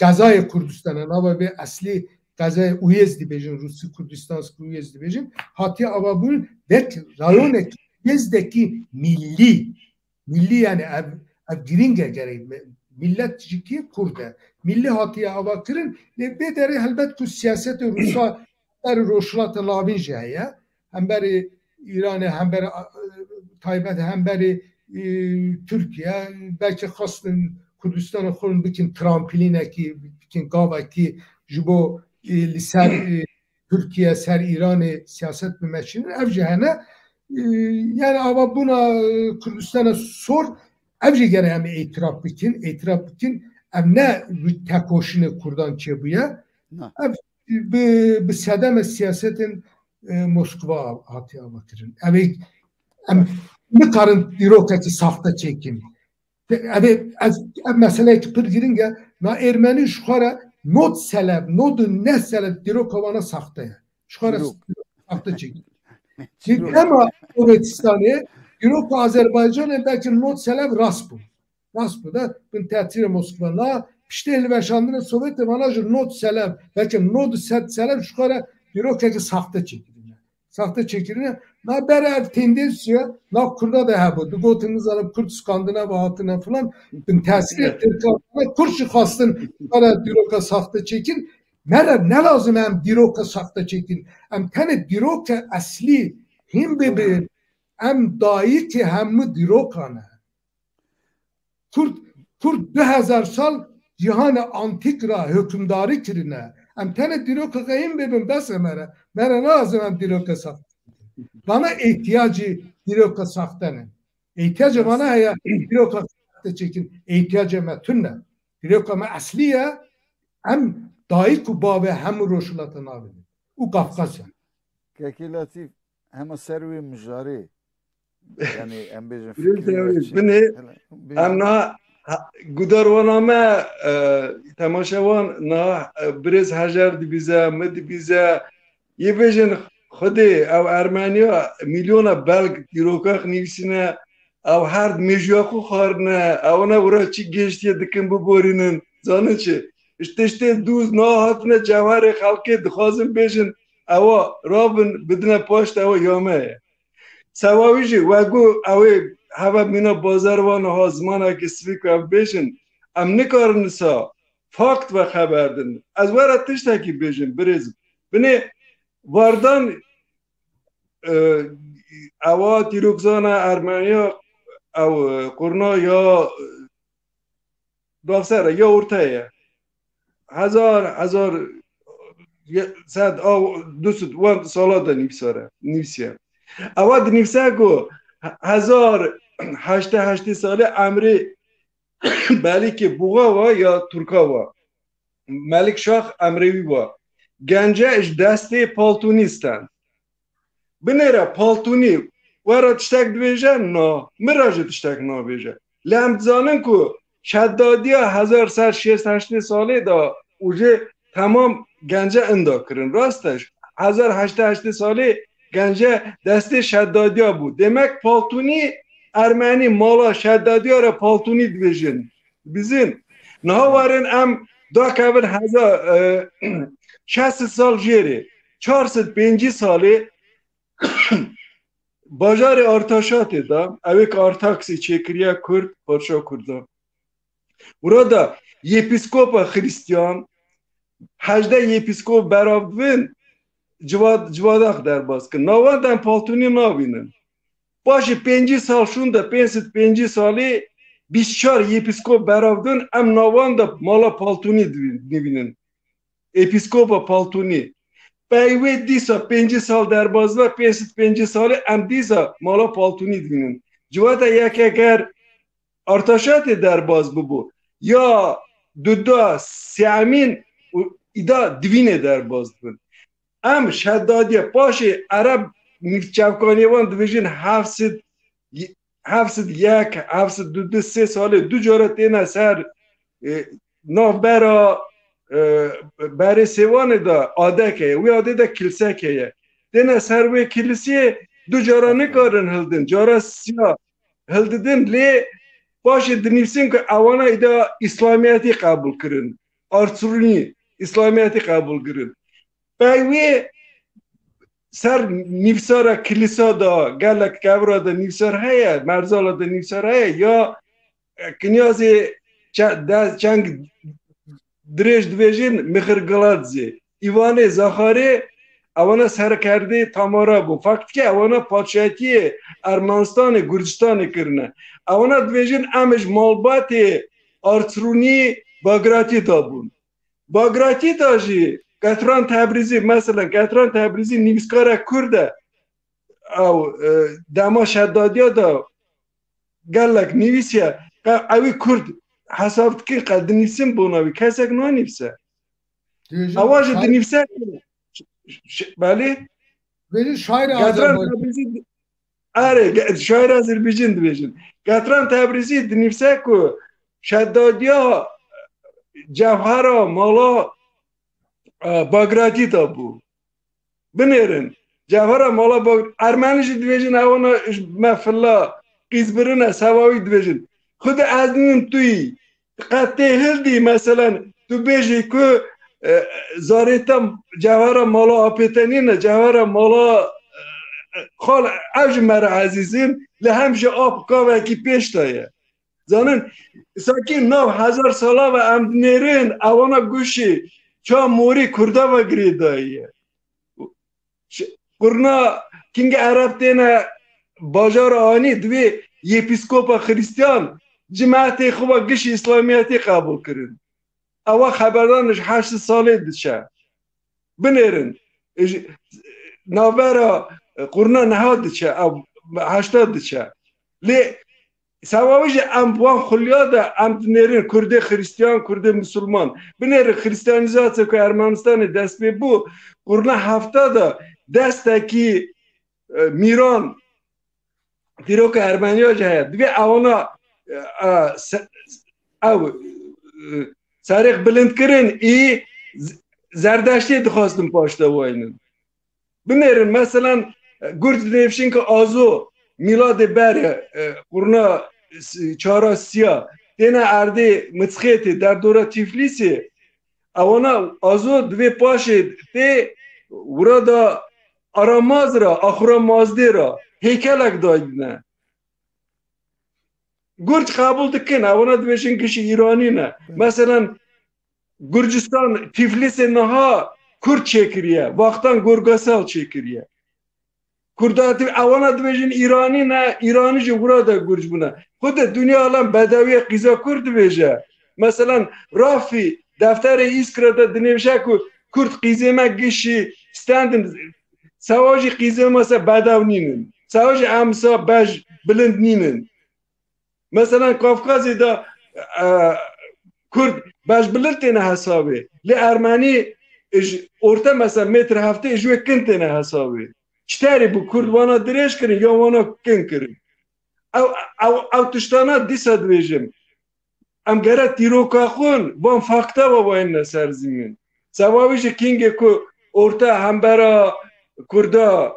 Gazay Kürdistan'ın ama ve asli Gazay uyezdi bejin Rusya Kürdistan'sı uyezdi bejin hatta ama bu bek rayon yezdeki milli yani ev giringe gereği millet ciddi Kürde milli hatıya avakırın ve bederi elbet ku siyaseti Rusya roşlatı lavince ya hem beri İran'ı hem beri Tayyip'e hem beri Türkiye belki kastın Kürdistan'ı kurun bütün trampoline ki bütün gava ki jibo liser Türkiye ser İran'ı siyaset mümeşinin ev cehene yani ama buna Kürdistan'a sor evci gene hem itiraf bikin ev ne tekoşunu kurdan çebuya ev bir sedeme siyasetin Moskva hatıya bakırın ev ne karın diroketi safta çekim ev mesele ki pır giringe na Ermeni şuara not seleb nodu ne seleb dirokovana sahtaya şuara safta çekim ama Kürdistan'ı Europa Azerbaycan'ı belki not seleb raspu da bin tehdit Moskova'na işte elveşandığında Sovyet manajı not seleb belki not seleb şu kadar Europa'daki sahte çekilene na berer tendensiya na kurda da ha bu gotunuz alıp Kürt Skandinav hatına falan bin tesir ettir kurşu kastın kadar Europa sahte çekin ne lazım hem Europa sahte çekin hem tane Europa asli hem bir hem dahi ki hem mi Europa'na Kürt 2000 sal cihanı antik ra hükümdarı kirine hem tane Europa kayın bebim besemere bana lazım hem Europa sahte bana ihtiyacı Europa sahte ihtiyacı bana ya Europa sahte çekin ihtiyacı metünne Europa asliye hem dahi kuba ve hem roşulatın abi o Kafkasya Keki Latif hem servi mücari yani em bejin bine em na gudarwaname temaşavan na brez hajar dibize medibize yebejin خودی او ارمنیا میلیون بلگ دیروکاخ نیوسینه او هر میجواکو خارنه او نه ورا چی گشتیه دکن ببورینن زانه چه işte دوز نه هاتنه جوهر خلقی دخوازم بیشن او رابن بدنه پاشت او یامه سواویجی وگو او هوا مینا بازاروان ها زمانه که سویک او بیشن ام نکارن سا فاکت و خبردن از ورا تشتاکی بیشن بریز بینه واردان اوا تیروکزان ارمنیا او قرنا یا دافسر یا ارتایا هزار صد او 200 سالات نفسیه اوا نفسه گو 1008 ساله امری بلی که بوغا و یا ترکا و ملک شاخ امروی و گنجه اش دسته پالتونیستن بنره پالتونی ورا تشتک دویجن نا مراجع تشتک نا بیجه لهم زانن که شدادی 1168 ساله دا اوجه تمام گنجه اندا کرن راستش 1008 ساله گنجه دسته شدادی ها بود demek پالتونی ارمنی مالا شدادی ها را پالتونی دویجن بیزین نها وارن ام دا کبر 60 سال جیره 405 ساله باجار ارتاشات دا اوک ارتاکسی چکریه کرد پادشاه کرده burada yepiskopa Hristiyan 18 yepiskop beraber civadak der baskı navandan paltuni navinin başı 5 sal şunda 5 sali 24 yepiskop beraber em navanda mala paltuni divinin episkopa paltuni پیوی دیسا 5 سال در بازده 5 ساله ام دیسا مالا پالتونی دینن جواتا یک اگر ارتشات در باز ببو یا دو سیامین ایدا دوینه در باز ببو ام شدادی پاش عرب چوکانیوان دویژن 701 702 ساله دو جاره تینه سر ناف برا برای سوان دا آده که وی آده دا کلسه که تینه سر وی کلسه دو جاره نکارن هلدن جاره سیا هلدن لی باش دنیسین که اوانا ایدا اسلامیتی قبول کرن ارسرونی اسلامیتی قبول کرن باوی سر نیفسارا کلیسا دا گلک کبرا دا نیفسار هیا مرزالا دا نیفسار هیا یا کنیازی چنگ درش دویجین مخرگلادزی ایوان زخاره اوانا سرکرده تامارا بو فقط که اوانا پادشاهی ارمنستان گرجستان کرنه اوانا دویجین امش مالبات ارترونی باگراتی دا بون باگراتی دا جی گتران تبریزی مثلا گتران تبریزی نیمسکارا کرده او دما شدادیا دا گلک نیویسیا اوی کرد حسابت که قد نیسیم بوناوی کسک نو نیفسه اواج دنیفسه بله بله شاعر گتران تبریزی آره شاعر آذربایجان دویجن گتران تبریزی دنیفسه که شدادیا جوهرا مالا باگراتی تا بو بنیرن جوهرا مالا ارمنیش دویجن اوانا مفلا قیزبرنه سواوی دویجن خود از نیم توی قطعه هلدی مثلا تو بیجی که زاریتا جوهرا مالا آپیتنینه جوهرا مالا خال اوج مرا عزیزین لهمش آب کاوه کی پیش دایه زانن ساکی 9000 ساله و امدنیرین اوانا گوشی چا موری کرده و گریداییه قرنا کینگ عرب تینه باجار آنی دوی یپیسکوپا خریستیان جماعتی خوبا گش اسلامیتی قبول کرن اوا خبردانش 8 ساله دشه بنیرن ناورا قرنا نهاد دشه او 80 دشه لی سواویج ام بوان خلیاده ام دنیرین کرده خریستیان کرده مسلمان بنیر خریستیانیزاسه که ارمنستان دست به بو قرنا 70 دسته کی میران دیرو که ارمنیا جاید دوی اوانا او سریق بلند کرن ای زردشتی دخواستم پاشته واینن بنیرن مثلا گرد نفشین که آزو میلاد بره قرنا چارا سیا دینا ارده متخیتی در دوره تیفلیسی اوانا آزو دوی پاشه تی ورا دا آراماز را آخورا مازده را هیکلک دایدنه گرج قبول دکن اوانا دویشن کشی ایرانی نه مثلا گرجستان تیفلیس نها کرد چکریه وقتان گرگاسال چکریه کرداتی اوانا دویجن ایرانی نه ایرانی جو برا دا گرج بونه خود دنیا الان بدوی قیزا کرد بیجه مثلا رافی دفتر ایسکرا دا دنیوشه که کرد قیزه ما گشی ستندن سواجی قیزه ما سا بدو نینن سواجی امسا بج بلند نینن مثلا کافکازی دا کرد بج بلند تینه حسابه لی ارمنی ارتا مثلا متر هفته اجوه کن تینه حسابه چطوری بو کرد وانا دریش کرن یا وانا کن کرن او تشتانا دیسا دویجم ام گره تیروکا خون بام فاکتا با این سرزمین سوابیش کینگه که ارتا هم برا کردا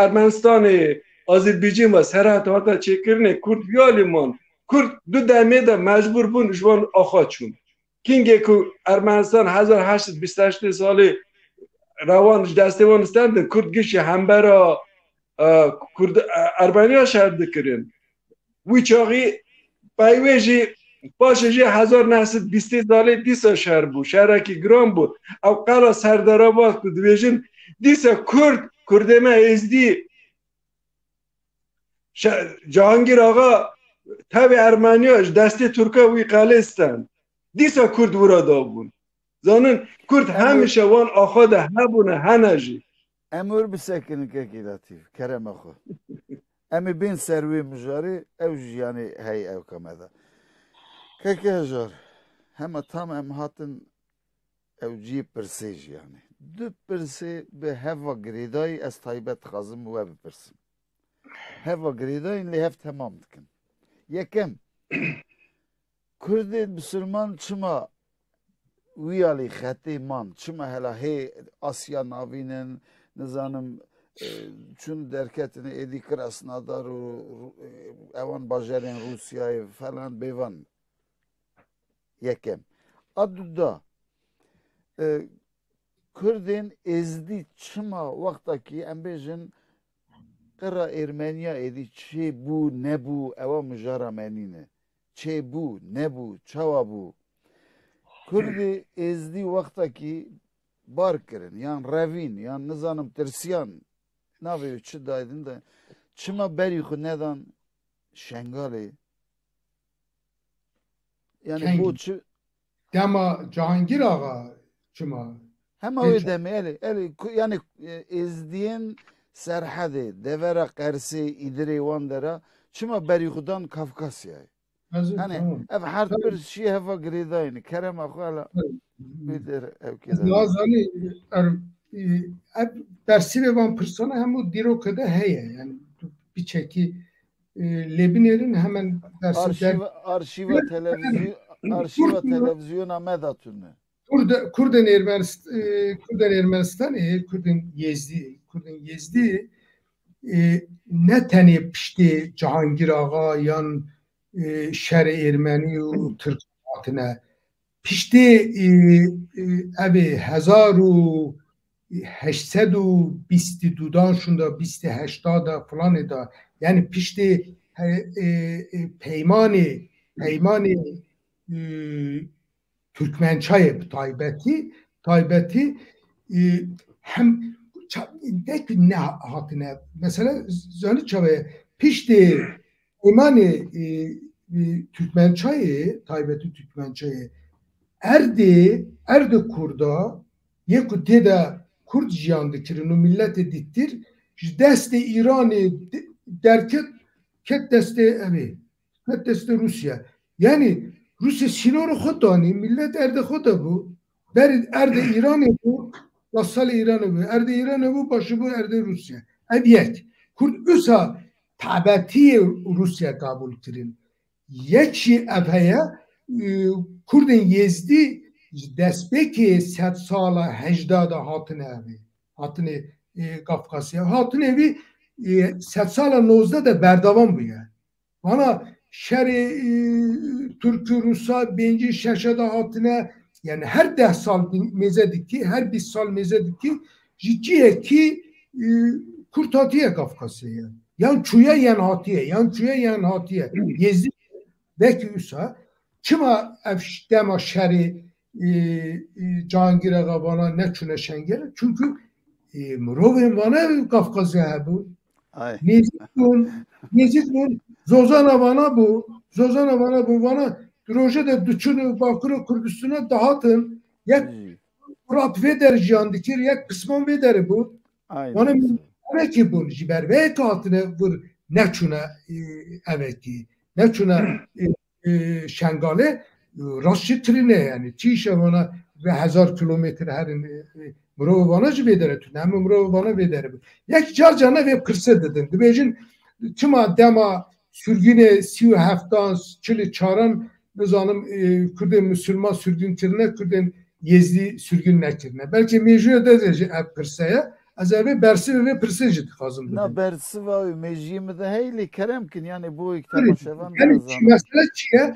ارمنستان آذربایجان و سرحد هاتا چه کرنه کرد بیالیمان کرد دو دمه دا مجبور بون جوان آخا چون کینگه که ارمنستان 1828 ساله روانش دستوان استندن کرد گیشی هم برا کرد ارمنیا شرده کرن وی چاقی پایویجی باشه جی 1920 ساله دیسا شهر بود شهرکی گرام بود او قلا سردرآباد که دویجن دیسا کرده ما ازدی جهانگیر آقا تابع ارمنیاش دسته ترکا وی قله استن دیسا کرد ورا دا بون Zanın Kürt hemişe van axo da hebune henejî. Emur bisekinin kekilatif. Kerem axu. Emi bin servi müjari ev yani hey ev kameda. Keke hejar. Hem tam em hatın evci persej yani. Du perse be heva gridayı ez taybet xazım ve persim. Heva gridayın li hev tamam dikin. Yekem Kurdin Müslüman çıma ویالی خطی من چما هلا هی آسیا ناوینن نزانم چون درکتنی ادی کراسنا دار و اوان باجرین روسیای falan بیوان یکم ادو دا Kurdin ezdi çıma vaktaki embejin qıra Ermeniya edi çe bu ne bu eva müjara menine çe bu ne bu çava bu Kurdi ezdi vaktaki bar kirin yani revin yani nizanım tersiyan navi üçü daydın da çıma beriyuku neden şengali yani bu çı Dema Cihangir Ağa çıma. hem öyle deme eli yani ezdiğin serhadi devera kersi idri vandera çıma beriyukudan Kafkasya'yı hani ev her bir şey hava gridayını kerem akala bilir ev keda. Nazani dersi ve van persona hem o dirokada heye yani bir çeki Lebiner'in hemen dersi arşiva televizyona medatunu. Kurden Ermenistan Kurden Yezdi ne tane pişti Cihangir Ağa yan şer Ermeni u Türk hatine pişti evi 1822'dan şunda 1880'da falan da yani pişti peymani Türkmençayı taybeti hem ne hatine mesela zönü çave pişti peymani Türkmençayı taybeti Türkmençayı erdi kurda yeku teda Kurd jiyandıkirin o millet edittir deste İran'ı derket ket deste Rusya yani Rusya sinoru xodani millet erde xoda bu erde İran'ı bu lasal İran'ı bu erde İran'ı bu başı bu erde Rusya eviyet Kurd üsa tabeti Rusya kabul kirin yekşi evheye Kurdin Yezdi destpeki 100 sala 80'da hatine Kafkasya hatine evi 100 sala 19'da da berdavan bu ya bana şeri Türkü Rus'a benci şaşada hatine yani her 10 sal mezedik ki her 1 sal mezedik ki ciddiye ki Kurt hatiye Kafkasya'ya yan çuya yan hatiye Yezdi belki üsa Çıma dema şeri Cihangir Ağa bana ne çune şengel çünkü Mrovin bana Kafkasya bu Nezit bun Zozana bana bu bana proje de düşünü Bakırı Kürdistan'a dağıtın ya Murat Veder jandikir ya kısmın Veder bu bana belki bu jiber ve katine vur ne çune eveki ne çune şengale rastçı trine yani çişe bana ve 1000 kilometre herin Mrov bana jvedere tune hem Mrov bana vedere yak carcana ve kırsa dedin dibejin çıma dema sürgüne 37'dan çili çaran bizanım Kürden Müslüman sürgün tirine Kürden Yezdi sürgün nekirine belki mecbur edeceğiz kırsaya az evvel bersi ve pırsıcı kazım na bersi ve mecbur de heyli keremkin yani bu iki şevan yani mesela çiye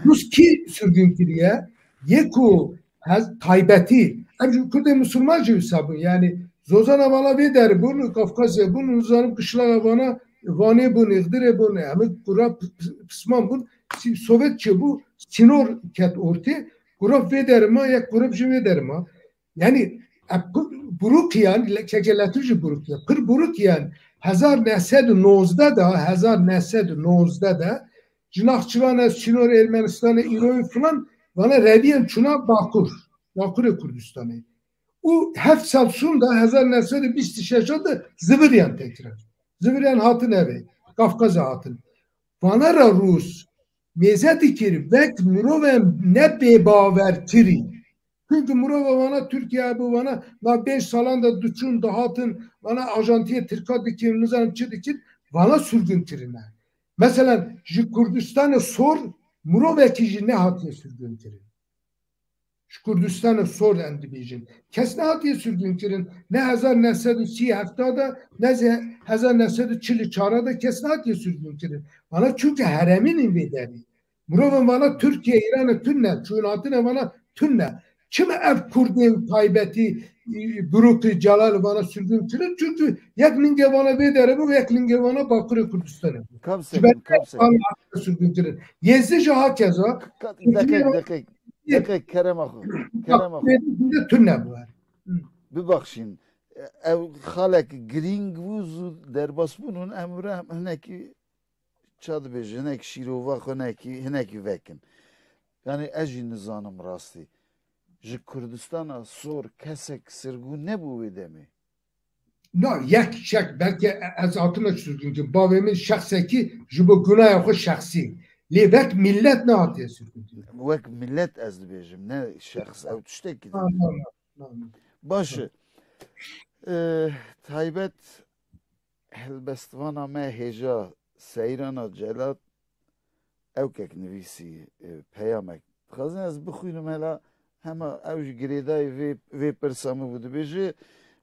Ruski sürgün tiriye yeku taybeti hem Kürden Müslüman hesabı yani Zozana bana veder bunu Kafkasya bunu uzanıp kışlağa bana Vane bu negdire bu ne ama kura pısman bu Sovyetçe bu sinor ket orti kura vederma ya kura bir vederma yani Burukyan kekelatücü Burukyan pır Burukyan 1919'da da Cinakçıvana sinor Ermenistan'a İroy falan bana rediyen çuna Bakur Bakırı Kürdistan'ı. O heft sal sonra 1926'da Zıvıryan tekrar. Zıvıryan hatın evi. Kafkaz'a hatın. Vanara Rus meze dikir vek murovem ne bebavertiri. Çünkü murova vana Türkiye bu vana na 5 salanda duçun dahatın vana ajantiye Türkiye dikir nizam çı dikir vana sürgün tirine. Mesela Kürdistan'ı sor muroveki ne hatiye sürgün tirin. Kürdistan'ı sor endibijin. Kes ne hatiye sürgün tirin. Ne 1930'da ne 1944'da kes ne hatiye sürgün tirin. Bana çünkü heremin invideni. Murova vana Türkiye İran'ı tünne. Çuğunatına vana tünne. Kim ev Kurdin taybeti Brukli Celal bana sürgün tirin. Çünkü yek linge vana vedere bu yek linge vana Bakırı Kürdistan'ı. Kapsekin. Sürgün tirin. Yezdici hakeza. Dakik Kerem Ahu. Tünne bu var. ببخشین او خالق گرینگ وزو در بس بونون امره هنکی çadı beji هنکی شیرووا هنکی وکن yani eji nizanım rastı ji Kürdistan'a sor kesek sirgu ne bu edemi No yek şek belki az altına sürgün ki bavemin şahseki jibo günah o şahsi lebek millet ne hatiye sürgün vek millet ez bejim ne şahs ev tüştek başı taybet helbestvana me heja seyrana celat evkek nivisi peyamek xazin ez bixwînim hela hema ew ji girêdayê vê pirsa min bû dibêje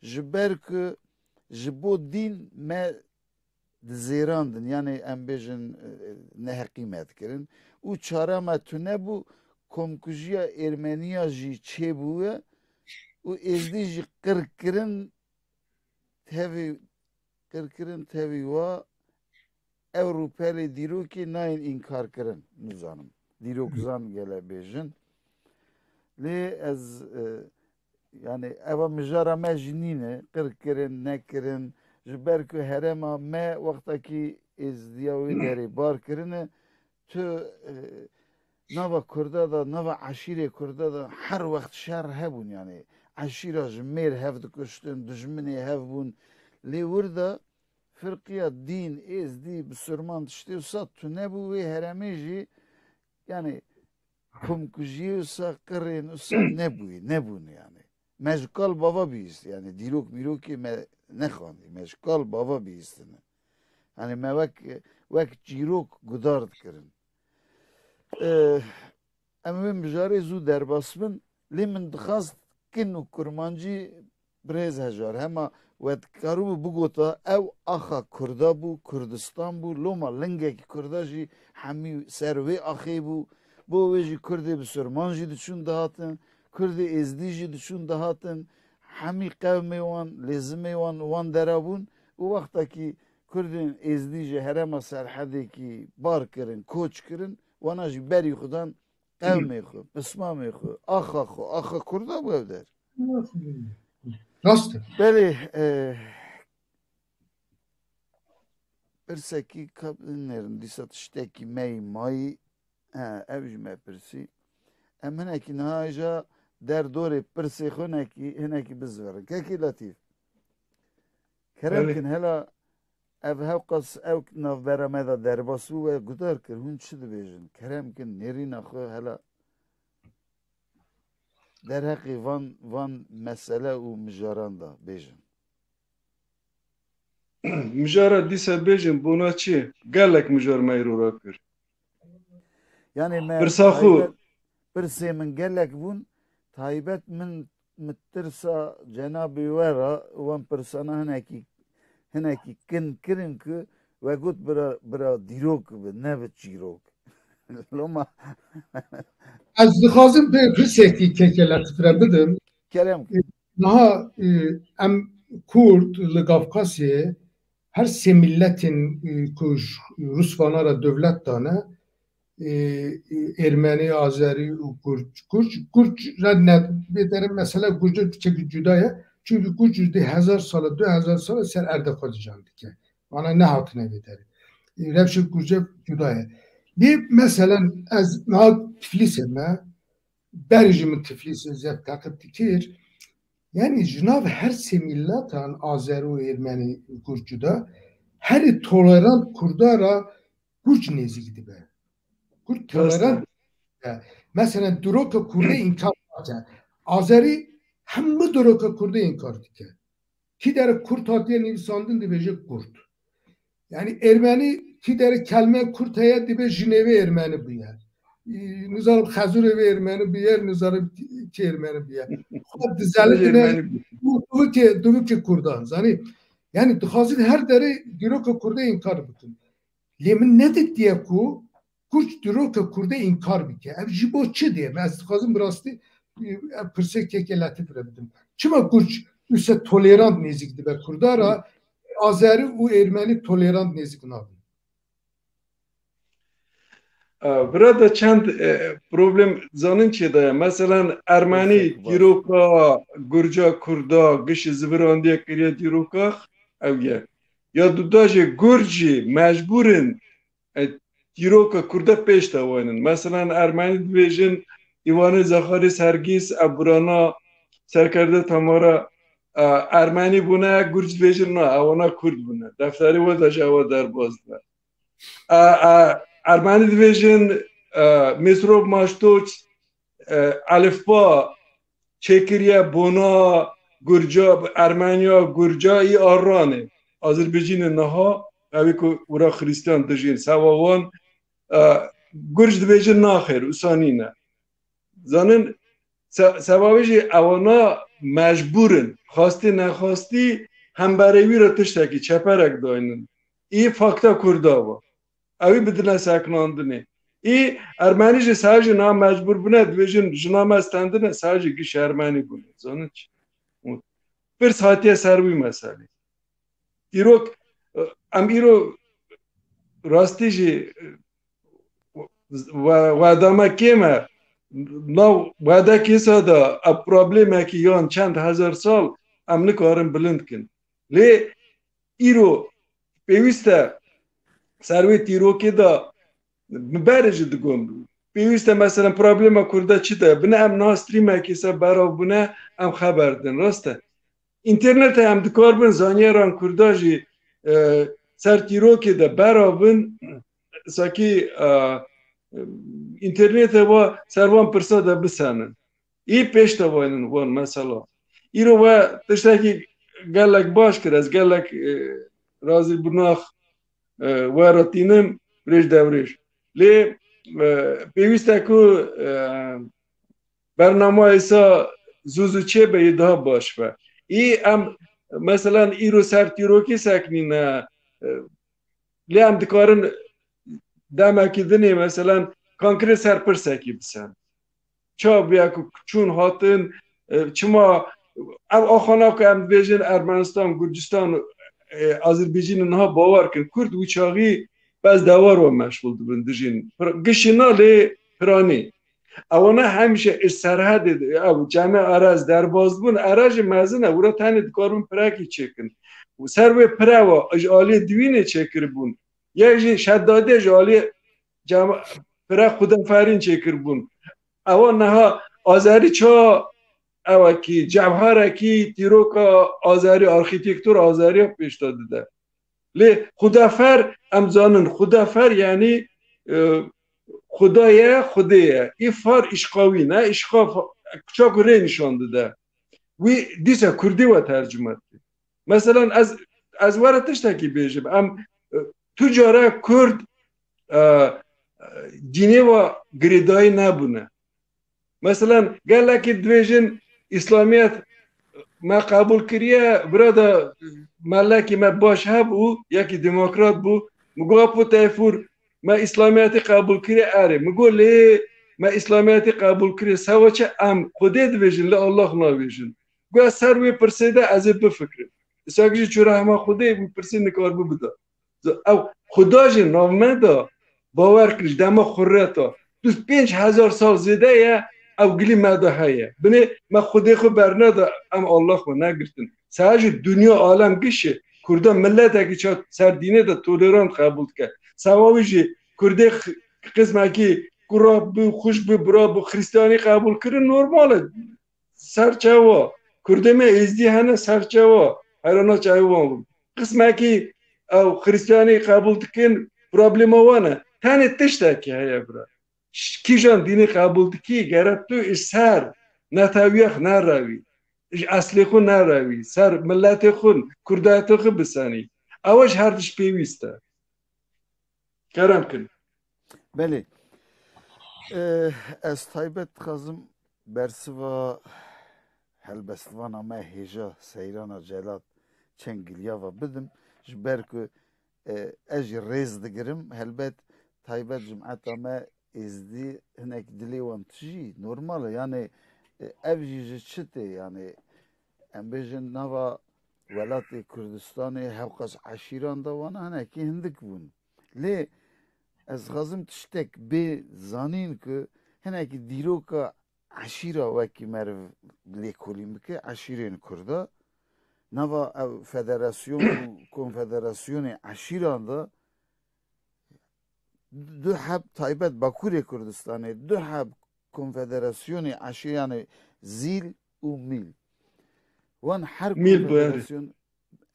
ji ber ku ji bo dîn me dizêrandin yani em bêjin neheqîmet kirin û çare me tune bû komkujiya Ermeniya jî çêbûye û êzdî jî qirkirin tevî wa Ewropelê dîrokê nayên înkar kirin nizanim dîrokzan gele bêjin lê ez yani eva mijara me jî nîne qirkirin nekirin ji ber ku herêma me wextekî êzdiya wê derê bar kirine tu nava Kurda da nava eşîrê Kurda da her wext şer hebûn yani eşîra ji mêr hev dikuştin dijminê hev bûn lê wirda firqiya dîn êzdî bi Sirman tiştê wisa tu nebû wê herêmê jî yani komkujiyê wisa qirên wisa nebûn yani me ji kal bava bîst yani dîrok mîrokê me nexwandî me ji kal bava bîstine yani me wek çîrok gudar dikirin em wê mijarê zû derbas bin lê min dixwast kin û kurmancî birêz hejar hema wetkarû bigota ew axa Kurda bû Kurdistan bû loma lingekî Kurda jî hemî ser wê axê bû bo wê jî Kurdê bi Sirman jî diçûn dihatin Kurdê êzdî jî diçûn dihatin hemî qewmê wan lêzimê wan derabûn û wextekî Kurdên êzdî ji herêma serhedekî bar kirin koç kirin wana jî berî xudan qewmê xwe pismamê xwe axa Kurda bû ew der Rast. Belê pirsekî kabinêrin dîsa tiştekî me mayî ev jî me pirsî em hinekî niha ja derdorê pirsê xwe hinekî bizverin kekî letîf keremkin hela ev hewqas ew navbera me da derbas bû ve gudar kir hûn çi dibêjin keremkin nêrîna xwe hela derheqê van mesele û mijaran da bêjin Mijara dîsa bêjin bûna çi gelek mijar me îrora kir yani me pirsa xwe pirsê min gelek bûn taybet min tirsa cenabê we ra wan pirsana hinekî kin kirin ku we got bira dîrok bi ne bi çîrok loma Ez dixwazim pê pirsekî keke latifre bidim. kerem Niha em Kurd li Kafkasyê her sê milletên ku Rus vanara dewlet dane Ermenî, Azerî û Gurc re ne bêderin mesela Gurcê biçekî cuda ye çünkü Gurc dê 1000 sala 2000 sala ser erdexwe dican dike. Wana ne hatine bêderî. Rewşê Gurcê cuda ye. Lê mesela ez niha Tiflisê me برژی من تفلیس زیاد تاقب دikir. Yani Cenab her semillatan Azeri ve Ermeni Gürcü'de her tolerant kurdara Gürc nezikdi be. Kurd tolerant mesela Duroka Kurde inkar ediyor. Azeri hem Duroka Kurde inkar ediyor. Ki der Kurt hatiye nivsandın dibecek Kurt. Yani Ermeni ki der kelime Kurt heye dibe Jineve Ermeni bu yer. Nizarım Xazure ve Ermeni bir yer, nizarım ki Ermeni bir yer. Dizelikine duvu ki Kurdan. Yani dıxazid her deri Duroka Kurde inkar bıkın. Lemin nedik diye ku Kurç Duroka Kurde inkar bike. Ev jibo çi diye. Ben dıxazim birastı pırsek kekelati bilebildim. Çima Kurç üse tolerant nezikdi be Kurdara Azeri u Ermeni tolerant nezik nabi. Burada çend problem zanın çedaya. Mesela Ermeni Diroka, Gürca, Kurda, Gışı Zıvırandiye kiriye Diroka evye. Ya dudaje Gürci mecburin Diroka Kurda peş tavanın. Mesela Ermeni dvejin İvanı Zakhari Sergis Aburana Serkerde Tamara Ermeni buna Gürc dvejin na avana Kurd buna. Defteri ve da java derbazlar. Ermeni dvejin Mesrop Maştoç Alifba Çekiriye Bona Gürca Ermeniya Gürca i Arrane Azerbaycan'ın naha evi ku ura Hristiyan dejin Savavan Gürc dvejin naxir usanine zanın sevabeji avana mecburin xasti nexasti hemberevi ra tişteki çeperek dayının iyi fakta kurdava evi bidine seknandını iyi Ermenice sadece na mecbur bune dvejin jinamestendine sadece giş Ermeni bune zanın bir saatiye servi mesele İrok am İro rastici ve adama kime nav vada kisa da a probleme ki yan çend hazar sal am nikarin bilindkin le İro peviste servet İro ki da bereci digom peviste mesela probleme kurda çita bine am nastrime kisa berav bune am haberdin rasta İnternette hem dikarbın zanyaran kurdajı sertiroki de beravın saki internette va servan pırsa da bisenin. İyi peş de var mesela. İro va tişteki gelek baş kiraz gelek razı bunaq va ratinim rej devriş. Le peviste ku bernama ise zuzu çebe daha baş ve İyi em mesela İro sertiroki seknine le em dikarin demek dini mesela konkret serpirseki bisen. Çab ya ku çun hatın çima ev axana ku em dibêjin Ermenistan, Gürcistan, Azerbaycan'ın ha bavar kin Kurd uçağı bez devar ve meşgul dibin dijin. Gişina le pirani. Avana hemşe serhad ev cami araz derbaz bun araj mezine ura tane dikarbun praki çekin. Serve prava ajali divine çekir bun. Ya şeddade ajali cami pra xudafarin çekir bun. Avana ha azari ça ev ki cevhara ki tiroka azari arkitektur azari peştadı da. Le xudafar emzanın xudafar yani خدایه خدایه این فار اشقاوی نه اشقاف کچاک ری نشانده ده وی دیسا کردی و ترجمه دی مثلا از وارتش تاکی بیجم ام تجاره کرد دینی و گریدایی نبونه مثلا گله که دویجن اسلامیت ما قبول کریه برادا ملکی ما باش هبو یکی دموکرات بو مگاپو تایفور ما İslamiyet'i kabul kire eri. Mugole ma İslamiyet'i kabul kire savaşa am Kuded vejin le Allah'na vejin. Gu serve persede azib bu fikri. Sadece çurahma Kuded bu persini kar bu bida. Ev Kudajin navmeda bavar kiriş dema xurreta. 5000 sal zede ya ev gili medahaye. Bine ma Kuded xu bernada am Allah xu nagirtin. Sadece dünya alem gişi Kurda millete ki ser dine de tolerant kabul ke. Savavici Kurde kısmaki قراب بو خوش بو برا بو خریستانی قبول کرن نورماله سرچاوا کردمه ازدی هنه سرچاوا هرانا چاوا قسمه کی او خریستانی قبول دکن پرابلم وانه تانه تشتا کی هیا برا کیجان دینی قبول دکی گرد تو سر نتاویخ نراوی اصلی خون نراوی سر ملت خون کردایت خون بسانی اوش هردش پیویسته کرم کن بله از تایبت خازم برسوا هلبستوانا ما هیجا سیرانا جلات چنگلیا و بدم جبر که اج ریز دگرم هلبت تایبت جمعتا ما ازدی هنک دلی وان تجی نورماله yani ev jî çite yani em bêjin nava welatê Kurdistanê hewqas eşîran da wana hinekî hindik bûn. Lê ez xwazim tiştek bê zanîn ku hinekî dîroka eşîra wekî meriv lêkolîn bike eşîrên Kurda nava ev federasyon û konfederasyonê eşîran da du heb taybet Bakurê Kurdistanê du heb konfederasyonê eşîranê zîl û mîl wan her Mîl bu, konfederasyon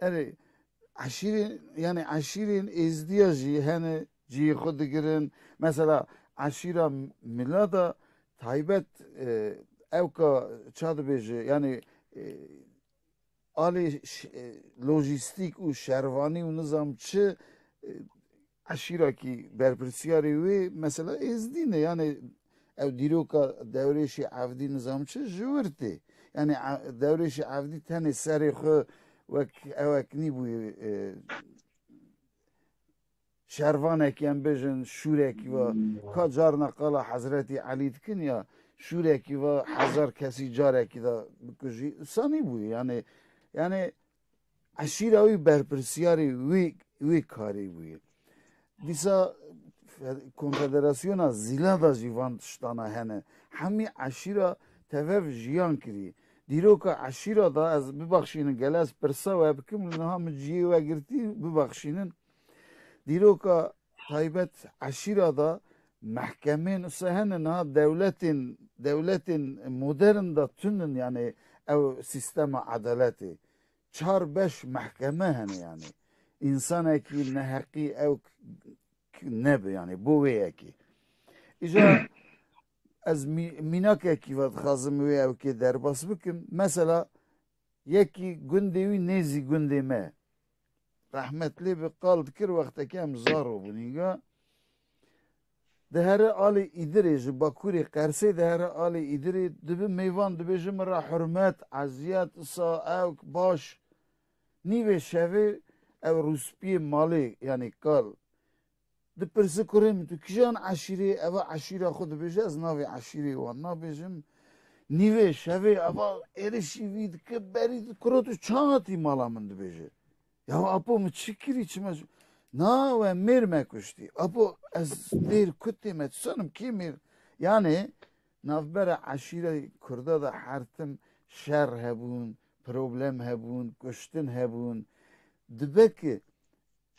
erê eşîrên yani eşîrên êzdiya jî hene cihê xwe digirin mesela eşîra mîla da taybet ew ka ça dibêje yani alê lojîstîk û şervanî û nizam çi eşîrakî berpirsiyarê wê mesela êzdî ne yani ew dîroka dewrêşê evdî nizam çi ji wir tê yani dewrêşê evdî tenê serê xwe wek ewek nîbûye şervanekî em bêjin şûrekî ve ka carna qala Hezretî Elî dikin ya şûrekî ve hezar kesî carekî da bikujî sanî bûye yani eşîra wî berpirsiyarê wê karê bûye dîsa konfederasyona zîla da jî van tiştana hene hemî eşîra tevev jiyan kirî dîroka eşîra da ez bibexşînin gel ez pirsa we bikim li niha min ciyê we girtî bibexşînin dîroka taybet eşîra da mehkemên wisa hene niha dewletên modern da tûnin yani ew sîstema edaletê çar beş mehkeme hene yani insanekî neheqî ew nebe yani bo wê yekê îja ez mînakekî ve dixwazim wê ew kê derbas bikim mesela yekî gundê wî nêzî gundê me rahmetlê bi qal dikir wextekî em zar bûnîga di here alê îdirê ji Bakurê Qersê di here alê îdirê dibi mêvan dibêje min ra hurmet eziyet îsa ew baş nîvê şevê ew rûspiyê malê yani kal dipirse kurê min tu kîjan eşîrê eva eşîra xwe dibêje ez navê eşîrê wan nabêjim nîvê şevê eva êrişî wî dike berî kuro tu ça hatî mala min dibêje ya apo min çi kirî çi me na we mêr me kuştî apo ez lêr kutê me tu sanim kê mêr yani navbera eşîra Kurda da her tim şer hebûn problem hebûn kuştin hebûn dibe ki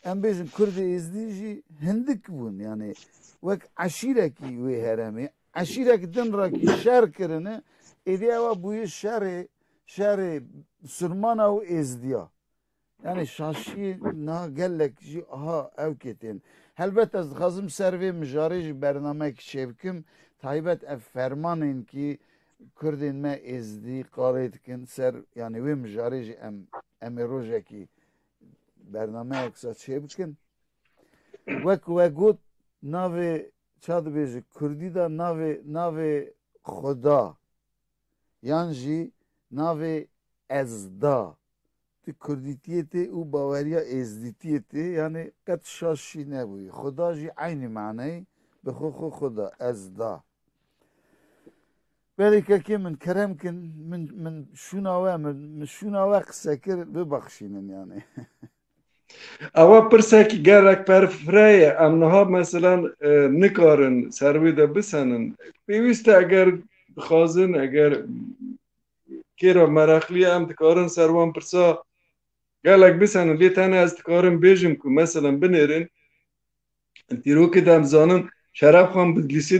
em bêjin Kurdê êzdî jî hindik bûn yani wek eşîrekî wê heremê eşîrek din rakî şer kirine êdî ewa bûye şerê Surmana û êzdiya yani şaşiyê niha gelek jî aha ew ketên helbet ez dixwazim ser vê mijarê jî bernamekî çêbikim taybet ev fermanên kî Kurdên me êzdî qalê dikin ser yani wê mijarê jî em ê rojekî bernameyek sa çê bikin wek we got navê ça dibêje Kurdî da navê Xuda yan jî navê ezda tu Kurdîtiyê tê û baweriya êzdîtiyê tê yani qet şaşî nebûye Xuda jî aynî maneyê bi xwe Xuda ezda belêkekê min kerem kin min şûna we qise kir bibexşînin yani Ava pirsekî gelek perfireye em niha meselan nikarin ser wê de bisenin pêwîst e eger dixwazin eger kêra mereqliye em dikarin ser wan pirsa gelek bisenin lê tenê ez dikarim bêjim ku meselan binêrin dîrokê de em zanin شرف خان بدلیسی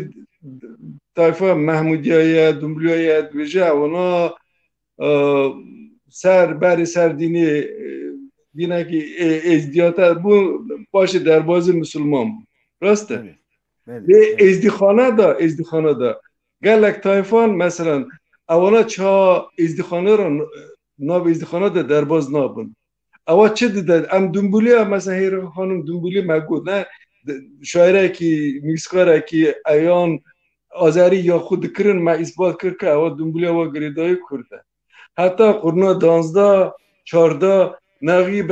طایفه محمودیه دنبلیه دویجه اونا سر بر سر دینی دینه که ازدیاته بو باشه در باز مسلمان بود راسته به ازدیخانه دا گلک طایفان مثلا اولا چه ازدیخانه را ناب ازدیخانه دا در باز نابن اوا چه دیده ام دنبولی مثلا هیر خانم دنبولی مگود نه شاعره که میسکاره که ایان آذری یا خود کرن ما اثبات کرد که اوا دنبولی اوا گریدای کرده حتی قرنا 12 14 نغی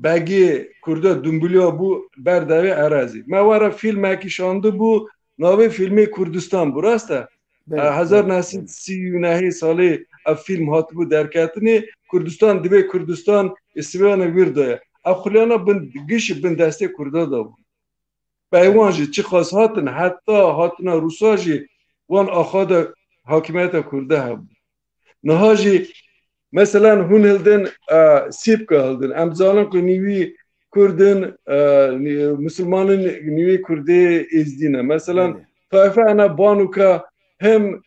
بگی کرده دنبولی بو بردوی عرضی ما وارا فیلم اکی شانده بو ناوی فیلم کردستان بو راسته 1939 سالی فیلم هات بو در کتنی کردستان دیبه کردستان استویان ویردویا اخلیانا گیش بن دسته کرده دا بو بیوانجی چی خواست هاتن حتی هاتنا روساجی وان آخاد حاکمیت کرده هم نهاجی مثلا هون هلدن سیب که هلدن امزالان که نیوی کردن مسلمانان نیوی کرده ازدینه مثلا طایفه انا بانو که هم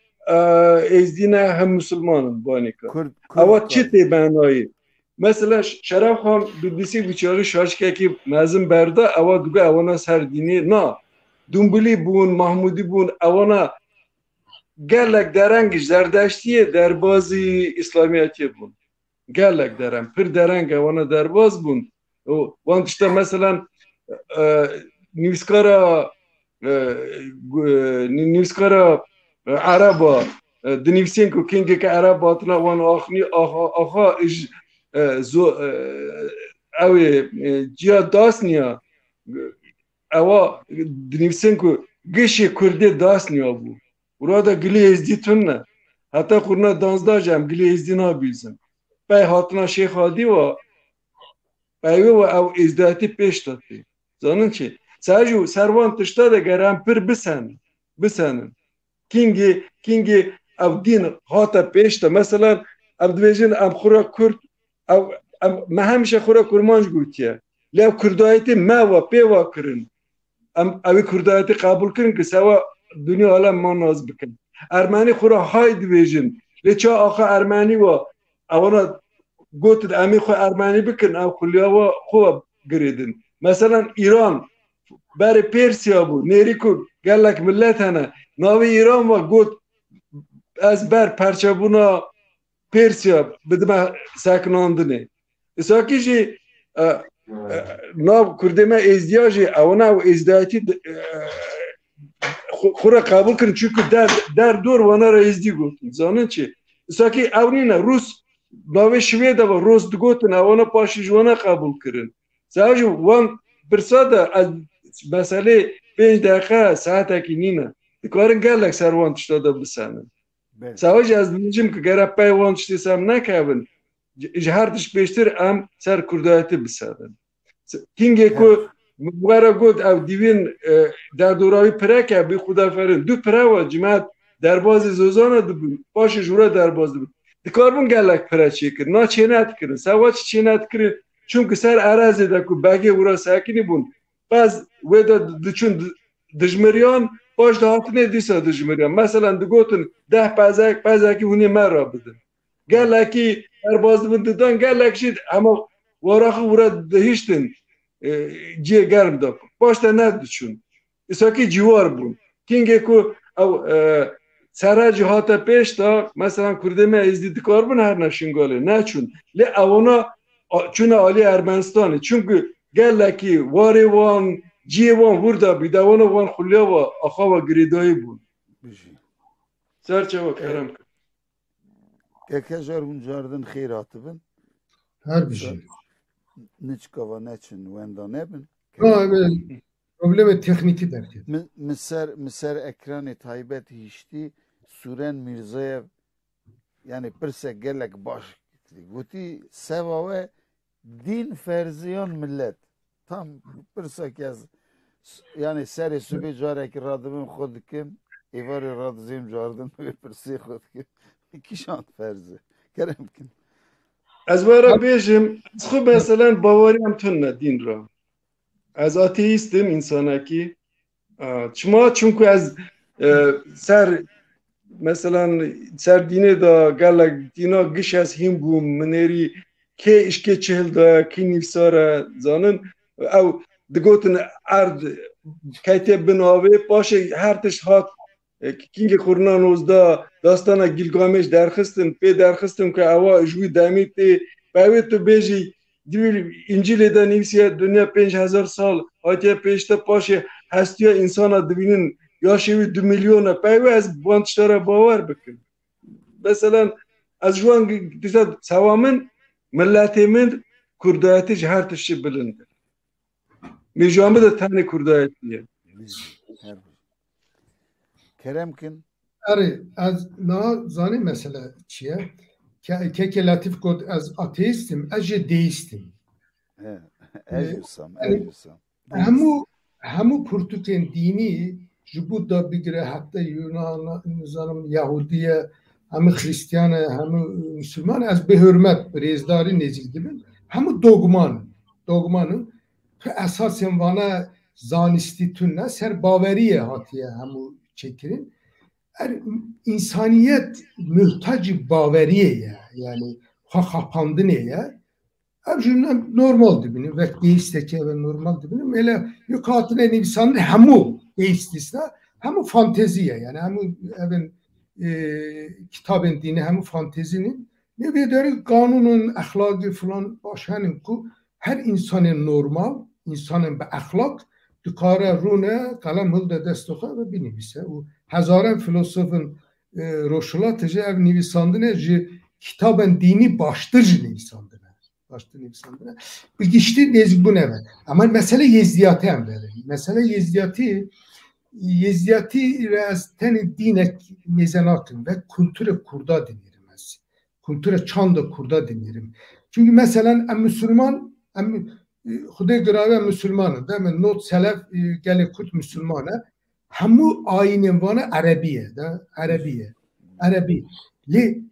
ازدینه هم مسلمانان بانی که اما چی تی بنایی مثلا شرف خان بیدیسی بیچاره شاشکه که نظم برده اما دوگه اوانا سر دینی نه دنبلی بون محمودی بون اوانا گلک درنگش زردشتیه در بازی اسلامیتی بون گلک درنگ پر درنگ اوانا در باز بون وانتشتا مثلا نیوسکارا عربا دنیفسین که کنگه که عرب باتنا وان آخا اوی جیا داست نیا اوا دنیفسین که گشی کرده داست نیا بو Burada gili ezdi ne? Hatta kurna danzda cem gili ezdi na bilsin. Bey hatına şeyh hadi ve bey ve av izdati peş tattı. Zanın ki sadece servan tışta da gelen pir bisen. Kingi av din hata peşte mesela av dvejin am khura Kürt av mehamşe khura kurmanj gutiye. Lev Kurdayeti meva peva kırın. Av Kurdayeti kabul kırın ki seva dünya alem manaz bikin. Ermeni khura hay dvejin. Leça axa Ermeni ve avana goted ami xo Ermeni bikin av kulya ve xo giredin. Mesela İran beri Persiya bu. Neriku gellek millet hene. Navi İran ve got az ber perçabuna Persiya bidime saknandine. Isaki ji nav kurdeme izdiyacı avana izdiyati خورا قبول کردن چون در دور وانه را ازدی گفتن زانن چی؟ ساکی اونینه روس ناوی شویده و روس دگوتن اوانه پاشی جوانه قبول کردن ساجو وان برساده از مسئله 5 دقیقه ساعت اکی نینه دکارن گلک سر وان تشتاده بسنن ساجو از دیجیم که گره پای وان تشتیسم نکبن جهردش بیشتر ام سر کردایتی بسنن کینگه که مبارا گفت او دیوین در دوراوی پره که بی خدا فرین دو پره و جماعت در باز زوزانه دو بود باش جورا در باز دو بود دکاربون گلک پره چی کرد نا چینت کرد سوا چی چینت کرد چون که سر عرضی دا که بگه ورا ساکنی بون باز ویدا دچون دجمریان باش دا هاتنه دیسا دجمریان مثلا دو گوتن 10 پزاکی هونی من را بدن گلکی در باز دو دادن گلک شید اما وراخ ورا دهیشتن ciye germ da. Başta ne düşün? İsaki civar bun. Kinge ku sara cihata peş da mesela Kurdeme izledik karbon her naşin gale. Ne çün? Le avona çün Ali Ermenistan'ı. Çünkü gelleki varivan civan burada bir davana van xulyava axava gridayı bun. Serçeva kerem. Kekejar hunjardın khairatı bin. Her bir şey. Niçkava neçin wenda nebin. Problemi tekniki derken. Miser ekranı taybet hişti Suren Mirzayev yani pirse gelek baş guti seva ve din ferziyon millet tam pirse kez yani seri sübi carek radımın xodikim evari radzim jardım ve pirse xodikim iki şant ferzi keremkin. از برای بیشم خب مثلا باوری هم تون ندین را از آتیستم انسانکی Çima çünkü ez ser mesela ser dine da gelek dina giş ez him bum meneri ke işke çehil da ki nifsara zanın ev digotin erd kayte binave başı her tiş hat kinge kurnan ozda dastana Gilgameş derxistin pe derxistin ki ava jwi demit bevet tu beji divir İncil'de nivsiye dünya 5000 sal hatiye peşte paşe hestiya insana divinin yaşevi 2 milyona peyve ez bantışlara bavar bikin. Mesela az şu an disa sevamin milletimin kurdayeti her tişi bilindi. Mecmuamı da tane kurdayetiye. Her Keremkin اری از نه زنی مثلا چیه که لطیف گفت از آتیستیم از دیستیم Eryusam, yani Eryusam. همو پرتوکن دینی جبود دا بگیره حتی یونان نظام یهودیه همه خریستیانه همه مسلمان از به حرمت ریزداری نزدیک دبن همه دوگمانın که اساسen vana zanistitunne ser baveriye hatiye همو çekirin insaniyet mühtacı baveriye yani kapandı neye Abjur'un normal dibini ve deisteki ve normal dibini öyle yukarıda en insan hemu deistisna hemu fanteziye yani hemu evin kitabın dini hemu fantezinin ne bir deri kanunun ahlakı falan başkanın ku her insanın normal insanın bir ahlak dikare rune kalem hılda destoka ve bir nivise o hezaren filosofun roşulatıcı ev nivisandine kitabın dini baştırıcı nivisandine başta nefsandına. Bir geçti nezik bu ne? Ama mesele yezdiyatı hem verir. Mesele yezdiyatı raz teni dinek mezenatın ve kültüre kurda denirmez. Kültüre çanda kurda denirim. Çünkü mesela Müslüman Xuda göre Müslümanı değil mi? Not selef gele Kürt Müslümanı hamu ayinin vana Arabiye da Arabi. Li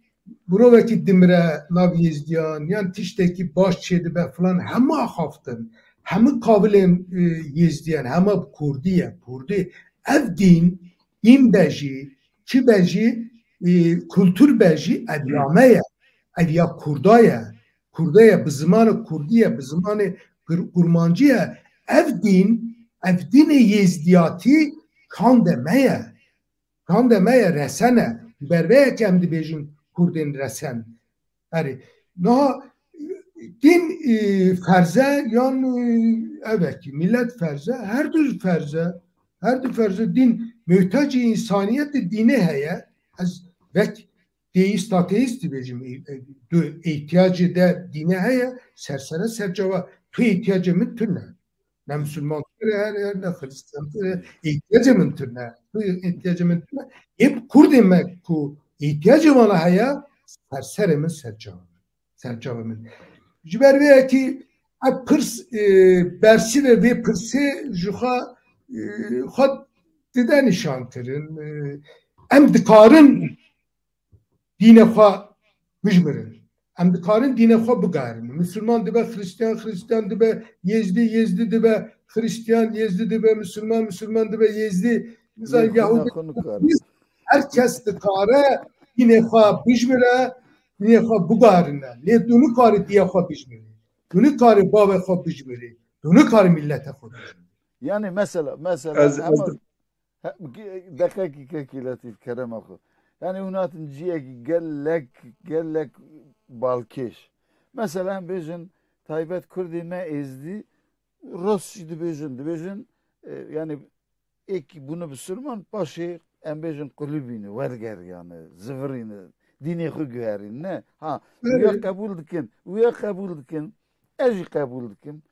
Buradaki dimre nav yezdiyan yani tişteki baş çedi be falan hema haftın hema kabilen yezdiyan hema kurdiye ev din beji ki beji kültür beji edlameye evya kurdaya bizmanı kurdiye bizmanı kurmancıya ev din yezdiyati kan demeye resene berveye kemdi bejin Kurdin resen. Yani daha din ferze yani evet ki millet ferze her tür ferze din mühtacı insaniyet dine heye az vek deist ateist diyeceğim ihtiyacı da dine heye sersere sercava tu ihtiyacı mı tünne ne Müslüman her ne Hristiyan ihtiyacı mı tünne tu ihtiyacı mı tünne hep Kurd demek ku ihtiyacı bana haya serserimin sercavımın. Jiber veya ki pırs bersi ve pırsı juha xod dide nişantirin em dikarın dine xwa bijmirin. Em dikarın dine xwa bigarin. Müslüman dibe Hristiyan dibe Yezdi dibe Hristiyan Yezdi dibe Müslüman dibe Yezdi mesela Yahudi herkes dikare yine xwa bijmire yine xwa bigarine le dunu karı diye xwa bijmire dunu karı bave xwa bijmire dunu karı millete xwa yani mesela ama dakika latif kerem akı yani hunatın ciye gellek balkeş mesela bizim Taybet Kurdime ezdi Rusçu dibejin yani ek bunu bir sürman başı embejin kulübünü verger yani zıvırını dini hügüerin ne ha uya kabul dikin eji kabul dikin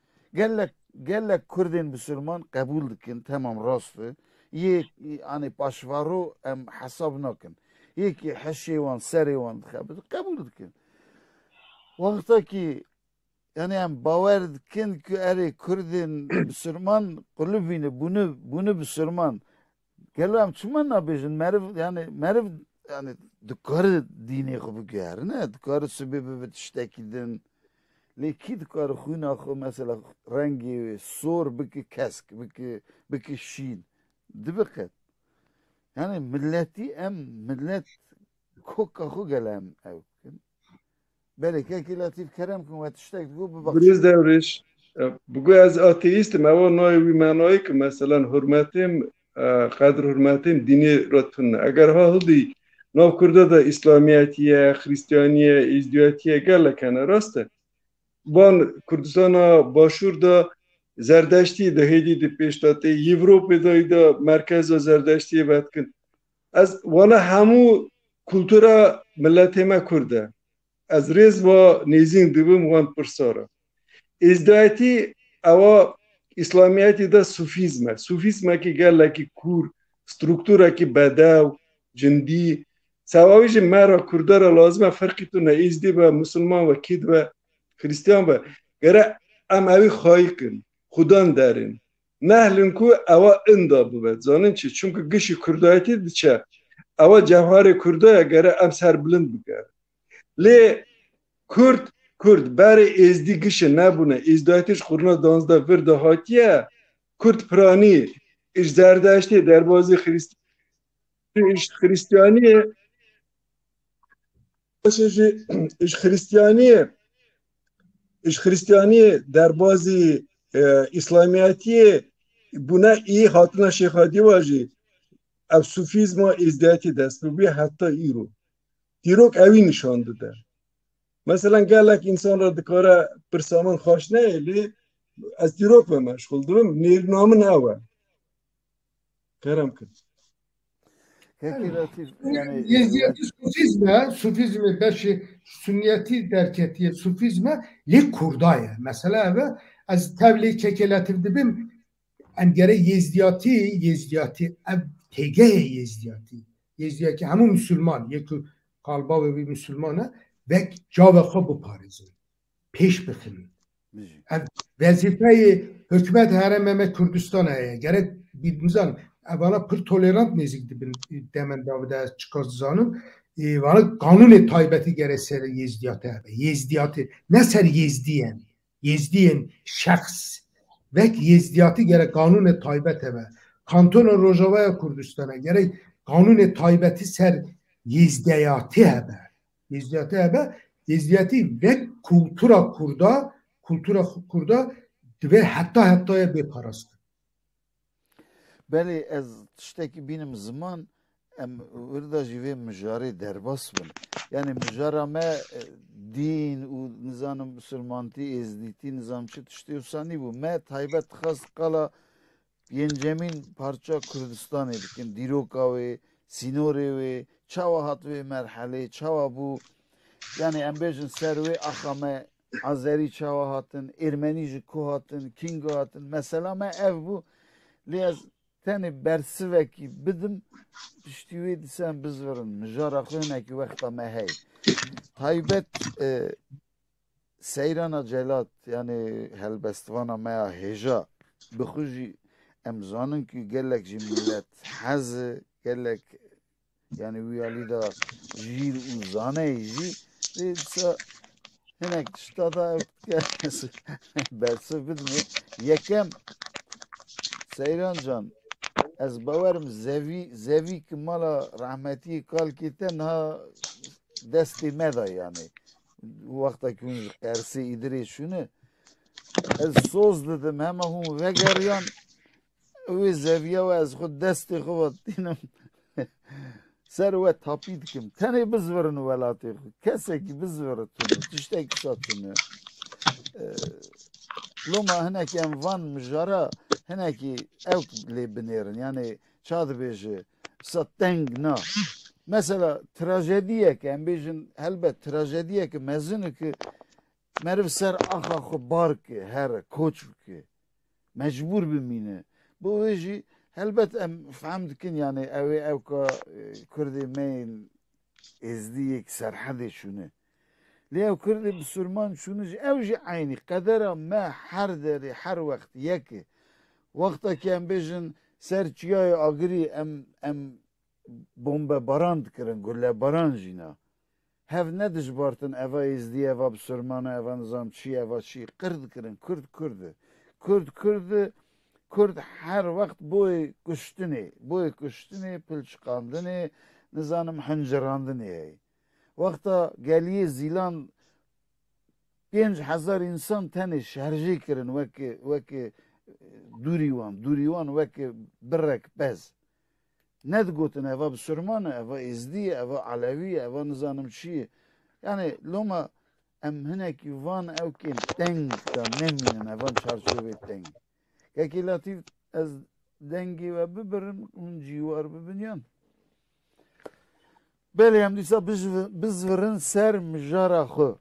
gellek Kurdin Müslüman kabul dikin tamam rastı ye yani başvaru em hesab nakin ye ki haşivan serivan kabul dikin vaktaki yani em baver dikin ki eri Kurdin Müslüman kulübünü bunu Müslüman Gelem çuman nabijin merv yani dukarı dini gibi gör ne dukarı sebebi bitiştekidin leki dukarı khuna xo mesela rengi sor biki kesk biki şin dibikit. Yani milleti em millet koka xu gelem evkin. Belki latif kerem kum ve tiştek bu bir Biriz bakışın. devriş. Bugü az ateistim. Ama noy bir manayı ki mesela hürmetim, kadr hürmetim dini rotun. Eğer ha hudi nav kurda da İslamiyetiye, Hristiyaniye, İzdiyatiye gelekene rastı. Ban Kurdistana başurda Zerdeşti de hedi de peştate Avrupa'da da merkez Zerdeşti betkin. Az wana hamu kultura milletime Kurde. Az rez va nezin dibim wan pursara. İzdiyati ava İslamiyeti da sufizme. Sufizme ki geleki kur, struktura ki bedev, cindi. Sevavici mera kurdara lazım farkı tu ne izdi ve Müslüman ve kid ve Hristiyan ve gere em evi xayikin, xudan derin. Nehlin ku ava inda bubet. Zanın çi çünkü gişi kurdayeti diçe ava cevhari kurdaya gere em serbilind bugere. Lê Kurd berê êzdî gişê nebûne êzdiyatî ji xurina danzda vir de hatiye Kurd piranî ji zerdeştê derbasî ji Xristiyaniyê ji Xristiyaniyê derbasî İslamiyetiyê bûne î hatina şêxadî wa jî ev sufîzma êzdiyatî dest bi wî heta îro. Dîrok evî nişan dide. Mesela gelek insan ra dikare pirsamın xweş neyê ez dîrok ve meşgul dibim nêrnamî ne we kerem kir. Peki latif yani Yezdiyeti sufizme beşi sünniyeti derk ettiği sufizme li kurdaya. Mesela ve az tevli çekelatif dibim en gere yezdiyati ev tege yezdiyati. Yezdiyati hemu Müslüman yekü kalba ve bir Müslümana ve cave bu parizin. Peş bixin. bizi. Vazifeyi hükümet herememe Kürdistan'a gerek bilmizan evvela pır tolerant nezik dibin demen davide çıkartızanım valla kanun taybeti gerek ser yezdiyatı yezdiyatı ne ser yezdiyen şahs ve yezdiyatı gerek kanun taybet eve Kanton Rojava'ya Kürdistan'a gerek kanun taybeti ser yezdiyatı eve yezdiyatı ve kultura kurda ve hatta beparast. Beli ez tiştekî bînim ziman em wirda jî vê mijarê derbas bin. Yani mijara me din û nizanim Müslümantî, êzdîtî, nizamçı tiştê wisa nîbû. Me taybet dixwast qala yencemîn parça Kurdistanê bikin. Dîroka wê, sînorê wê, çawa hat vê merhelê, çawa bû. Yani em bêjin ser wê axa me Azerî çawa hatin, Ermenî ji ku hatin, Kîngo hatin. Mesela me ev bû lê ez tenê bersivekî bidim piştî wê dîsem bizvirin. Mijara xwe hinekî wexta me hey. Taybet seyrana celat yani helbestvana me ya hêja bixwe jî em zanin ku gelek jî millet heze gelek yani wî alî da jîr û zaneyê jî lê dîsa hinek tişta da bersiv bidimê yekem Seyran can ez bawerim zevî ki mala rahmetî kalkî te niha destê me da yani wexta ku hûn ji Qersê îdirê çûne ez soz didim hema hûn vegeriyan wê zeviya we ez xwe destê xwe vetînim ser we tapî dikim tenê bizvirin welatê xwe kesekî bizvire tune tiştekî sa tune loma hinekî em van mijara hinekî ew lê binêrin yani ça dibêje sa teng na mesela trajediyek em bêjin helbet trajediyek mezin ki meriv ser axa xwe bar ke here koç bike mecbur bimîne bu wê jî helbet em fehm dikin yani ew ê ew ka Kurdê me êzdiyek serhedê çûne lê ew Kurdê Müslüman çûne jî ew jî aynî qedera me her derê her wext yek e wextekî em bêjin ser çiyayê agirî em bombebaran dikirin gullebaran jî na hev nedijbartin eva êzdî eva Müslüman eva nizamçî eva çî qir dikirin Kurd Kurd e Kurd Kurd her vakt boy kuştuni pilçkandini nizanım hıncırandini. Vakta geliye zilan 5000 insan tane şerji kirin veki duriwan veki birrek bez. Ned gotin eva Bsürmanı, eva İzdi, eva Alevi, eva nizanım çi. Yani loma em hineki van evkin deng da neminin evan çarşove deng. Keki latif ez dengi ve bibirim civar bibinyan. Beli hem disa biz verin ser mijara xu.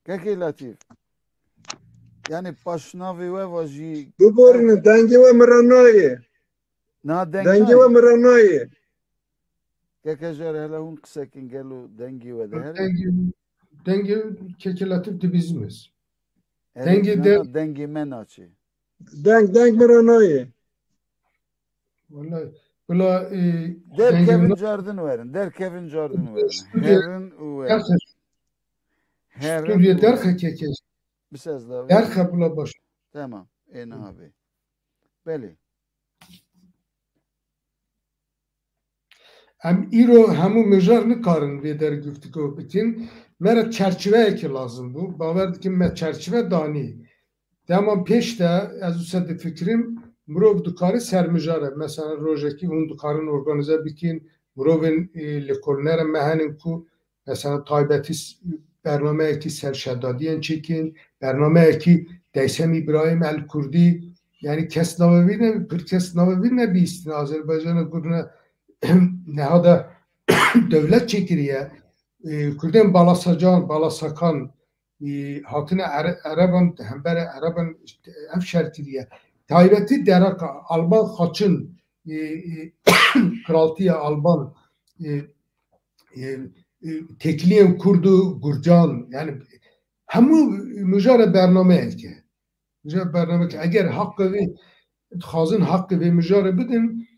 Keki latif. Yani paşnavi ve vajî. Biborînin dengê we miranayê. Na Dengê deng we miranayê. Keke jar hele hûn qisekin gelo dengî ve dehere. Denge kekelatif dibizimiz. Dengî me naçê. Deng miranayê. Vallahi bula Derkevin cardın verin. Derkevin cardın verin. Herin ve Stüdyo derke kekes. bir ses daha verin. Derke bula baş. Tamam. En abi. Beli. Em îro hemû mijar nikarin vê dergûftiko bikin. Mere çerçeveyekê lazım bû. Bawer dikim me çerçeve danî. Dema pêş de ez wisa difikirim mirov dikare sermijare. Mesela rojekî hûn dikarin organize bikin. Mirovên li kolnere me henin ku mesela taybetî bernameyekî serşedadiyên çêkin, bernameyekî Deysem İbrahim el Kurdî, yani kes navevî ne pir kes navevî ne bîstin Azerbaycan'a gurne nehada devlet çekiriye Kurdên Balasacan, Balasakan hatine Ereban hembere Ereban ev şerkiriye taybetî deraka Alban xaçın kraltiye Alban tekliyên Kurdu Gurcan yani hemû mijare bernameyeke. Mijare bernameyeke eger hakkı ve dixwazin hakkı ve mijare bidin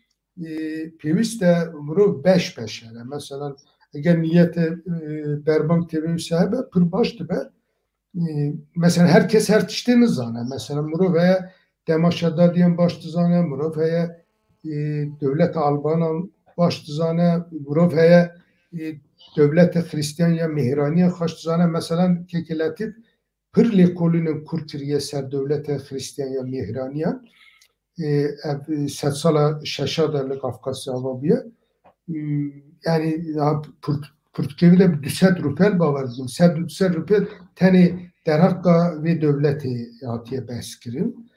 pêwîst e mirov beş yani. Mesela eger niyete berbank tevî hebe pir baş dibe. Mesela herkes her tiştê nizane. Mesela mirov heye Demaşedadiyan baş dizane, mirov heye devlet Albanan baş dizane, mirov heye devlet Hristiyan ya Mehraniye xweş dizane. Mesela kekelatif pir lêkolînên Kurd kiriye ser devlet Hristiyan ya Mehraniyan. Sed sala şeşa da li Kafkasya avabiye. Yani Kurtkevî de 200 rûpel bawer dikim. 200 rûpel tenê derhaqqa vê devletê hatiye behs kirin.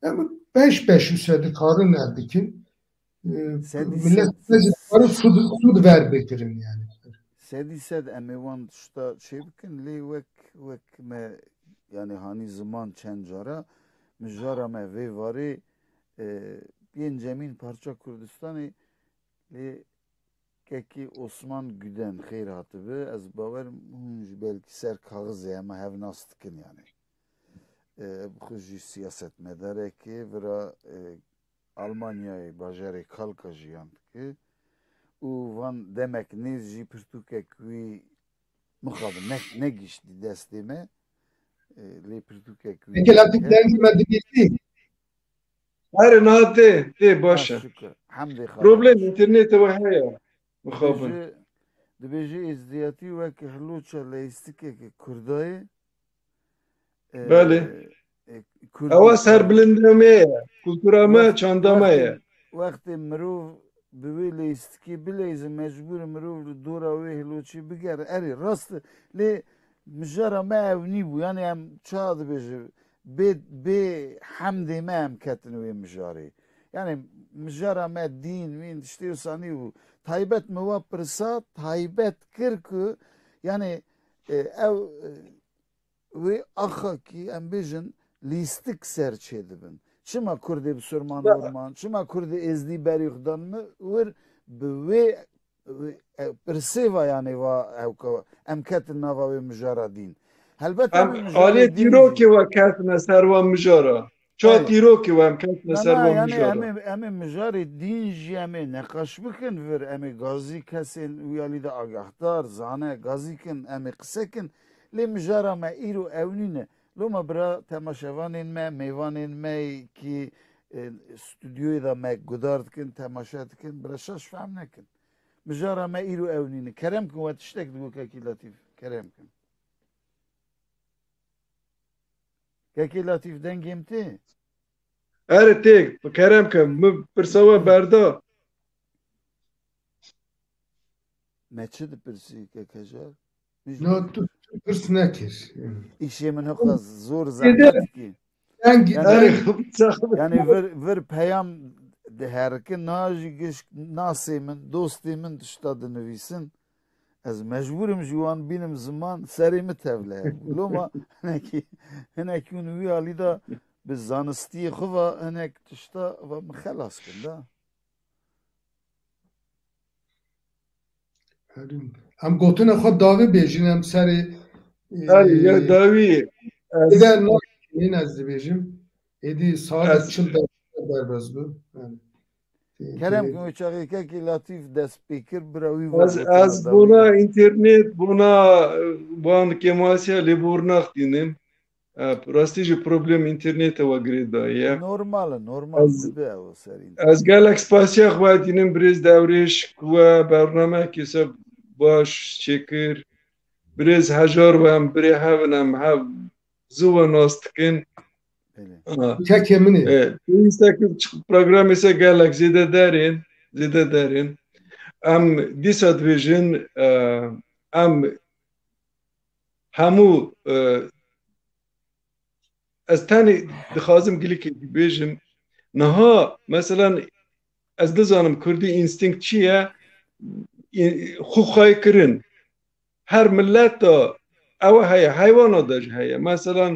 Ama beş wisa dikarin ev bikin. Millet dikarin sud ver bikirin yani. Sedîsed em ê wan tişta çê bikin lê wek me yani hani ziman çend cara mijara me vê varê yên cemîn parça Kurdistanê lê kekî Osman Güden xêr hatibe ez bawerim hûn ji belkî ser kaxizê hema hev nas dikin yani. Xwe jî siyasetmedarekê vira Almanyayê bajarê Kalka jiyan dike û van demek nêz jî pirtûkek wî mixabin negîştî destê me lê pirtûkek wî Kekelatif dengî me dibîstî. Her nate tê baş e. Hemdê Problem internetê we heye. Mixabin. Dibêje êzdiyatî wekî hiloça lêstikekê Kurdayê Belê. Ewa serbilindîya me ye. Kultura me, çanda me ye. Wextê mirov bi wê lêstikî bilêze mecbûr mirov li dora wê hiloçî bigere erê rast e lê mijara me ew nîbû yani em ça dibêje bê hemdê me em ketin wê mijarê yani mijara me dîn wîn tiştê wisa nîbû taybet me wa pirsa taybet kir ku yani ew wê axakî em bêjin lîstik serçê dibin. Çima Kurdê bi Sürman Orman, çima Kurdê êzdî berî xudan mı wir bi wê pirsêva yani va em ketin nava wê mijara dîn. Helbet Em alê dîrokê we ketine ser wan mijara. Ça dîrokê we em ketine ser wan mijara. Em ê mijarê dîn jî em ê neqeş bikin vir em ê gazî kesên wî alî de agahdar zane gazî kin em ê qise kin lê mijara me îro ew nîne Loma bira temaşevanên me, mêvanên me ki stüdyoyu da me gudar dikin, temaşa dikin, bira şaş fehm nekin. Mijara me îro ewnîne. Kerem kin we tiştek digo kekî Latif. Kerem kin. Kekî Latif dengêm tê? اره تک کرم که پرسوا بردا Me çi dipirsî kekejar? No, tu pırs nekir. İşê min hiqas zor zehmet dikî. Yani Yani vir peyam diherikin najî giş nasê min, dostê min tişta dinivîsin. Ez mecburim ji wan bînim ziman serê min tevle. Loma hinek hûn wî alî da bi zanistiyê xwe ve hinek tişta ve min xelas kin da. em gotine xwe davê bêjin em serê یا داوی eğer nakînin ez dibêjim êdî saet çil derbez bû. Kerem kin wê çaxê kekî Latif dest pê kir bira wî از بونا اینترنت بونا وان کماسیا لیبورناخ دینم راستی جو پروبلم اینترنت و گریدا یا Normal dibe ew serîn. از گلک سپاسیا خوا دینم بریز دورش و برنامه کسا باش چکر بریز هجار و هم بری هونم هاو زو ناستکن Tek emini. İnstakil program ise gelek zede derin. Am disadvision am hamu az tani dixwazim gilik bêjim niha mesela ez dizanim Kurdî instinct çi ye xwe xwe kirin her millet da ew heye heywana da jî heye mesela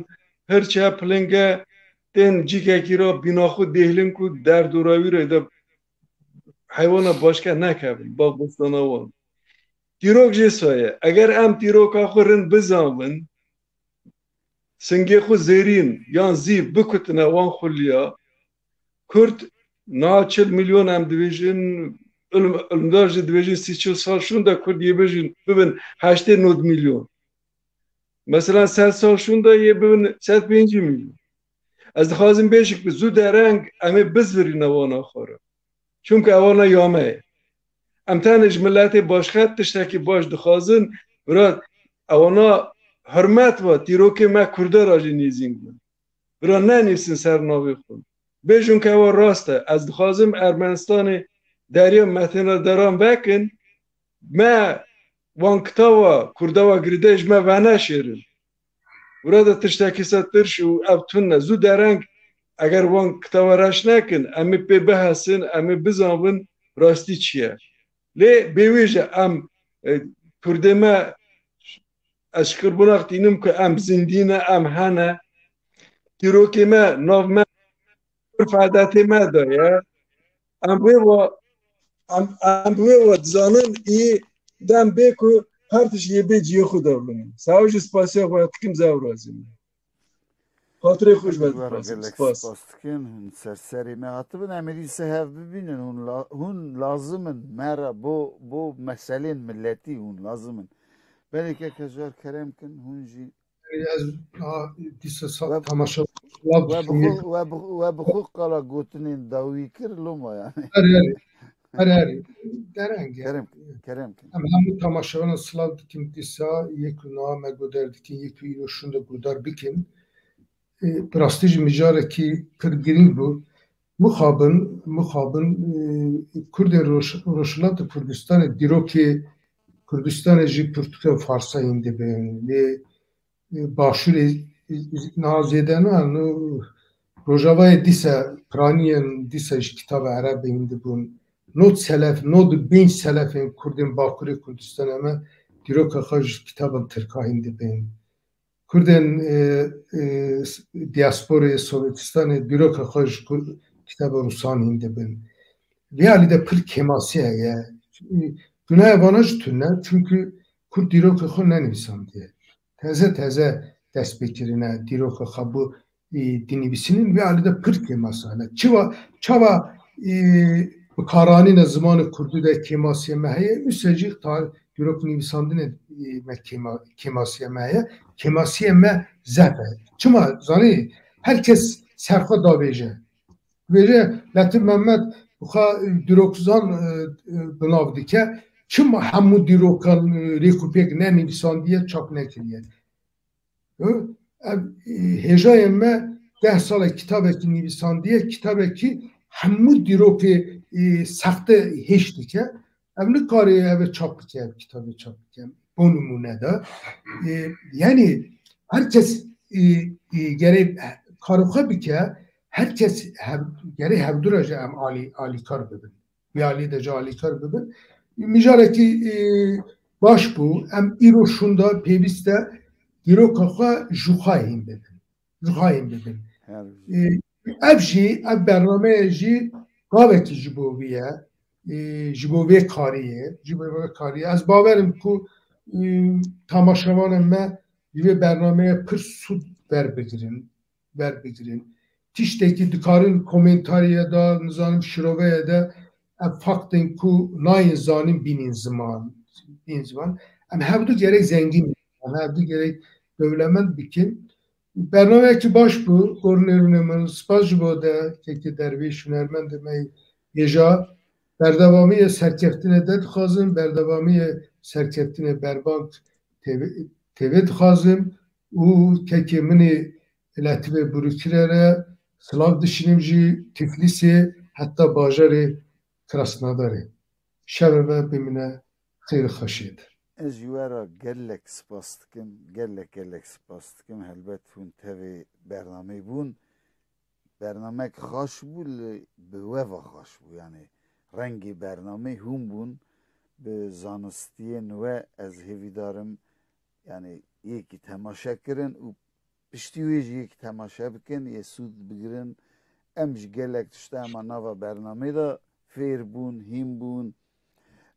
hirçe pilinge tên cîkekî ra bînaxwe dêhlin ku derdorawî re de heywana başka nekevin bak bostana wan tîrok jê saye eger em tîroka xwe rin bizanvin singê xwe zêrîn yan zî bikutine wan xulya Kurd na 40 milyon em dibêjin ilimdar jî dibêjin 30 sal şûn de Kurd yê bibin 89 milyon mesela 100 sal şûn de yê bibin 105 milyon ez dixwazim bêjik bi zû dereng em ê bizvirîne wana xwe re çünkü ewana yame ye em tenê ji milletê başka tiştekî baş dixwazin bira ewana hürmet ve tîrokê me Kurdar a jî nîzîn bin bira nenîsin ser navê xwe bêjin ku ewa rast e ez dixwazim Ermenistanê deriya metêna deran vekin me wan kitaba Kurda ve girîdê ji me veneşêrin bira de tiştekî setir û ev tune zû dereng eger wan kitaba reş nekin em ê pê bihesin em ê bizanvin rastî çi ye lê bêwî jî em Kurdê me ez ji kirbunax dînim ku em zindî ne em hene tîrokê me nav me fedetê me da ye em wê wa dizanin î dem bê ku her tişt yê bê ciyê xwe dewlin sağ jî spasiya xwe dikim zew razî me xatirê xwe ji me dixwazim spas dikin hûn serserê me hatibin em êdî sehev bibînin hûn lazimin me re bo meselên milletî hûn lazimin belê kekejar kerem kin hûn jî tamaşa we bi xwe qala gotinên dawî kir loma yani her dereng kerem kin em hemû tamaşavan silav dikin dîsa yek na me guder dikin yek îro şûn de gudar bikin bi rastî jî mijarekî pir girîng bû mixabin Kurdên Rojhilatê Kurdistanê dîrokê Kurdistanê jî pirtûka Farsayîn dibin lê başûrê niha zêde nan Rojavayê dîsa piraniyên dîsa ji kitaba Erebeyîn dibûn not selef not bênc selefên Kurdên Bakurê Kurdistanê me dîroka xwe ji kitabên Tirkayîn dibin Kurdên diasporayê Sovetistanê dîroka xwe ji kitaba Rûsanîn dibin vê alî de pir kemasiye ye Günaya vana ji tune çünkü Kurd dîroka xwe nenivîsandiye teze dest pêkirine dîroka xwe bu dinivîsinin vê alî de pir kemasiye çawa بکارانی زمان کردو ده کماسیه مهیه üstecik ta Dürok Nivisandine kemasiye meye kemasiye me zefe. Çıma zani herkes serfa da veje. Veje Latif Mehmet buha Dürokzan bınav dike çıma hamu Dürokan rekupek ne Nivisandiye çap ne kiriye. Hecayem me 10 sala kitabeki Nivisandiye kitabeki hamu Düroki سخت هشتی که امن کاری اوه چاپ بکنم کتابی چاپ بکنم bu numunede yani herkes geri karıkı bike herkes geri hevduraca em ali kar bibin bir ali de ali kar bibin mijareki baş bu em iro şunda peviste iro kaka juhayim bibin evji ev bername ji قابتی جبویه جبوی کاریه از باورم کو تماشاوانم ما bir برنامه پر سود ver بگیرین tişteki dikarın komentariye da nizanım şiroveye de faktin ku nayin zanim binin zaman em hevdu gerek zengin em hevdu gerek dövlemen bikin برنامه که باش بود گورنرونه من سپاس بوده که درویش هنرمند می یجا بردوامی سرکفتین دد خازم بردوامی سرکفتین بربانک تیوید خازم او که منی لطیب بروکرره سلاف دشینیم جی تفلیسی حتی باجاری کراسناداره شبه بمینه خیلی خوشید Ez jwara gelek spas dikim, gelek spas dikim. Helbet hûn tevê bernameyê bûn. Bernamek xweş bû li bi weva xweş bû. Yani rengê bernameyê hûn bûn bi zanistiyên we ez hêvî darim yani yekî temaşe kirin û piştî wê jî yekî temaşe bikin yê sûd bigirin. Em ji gelek tişta ema nava bernameyê de fêr bûn, hîn bûn.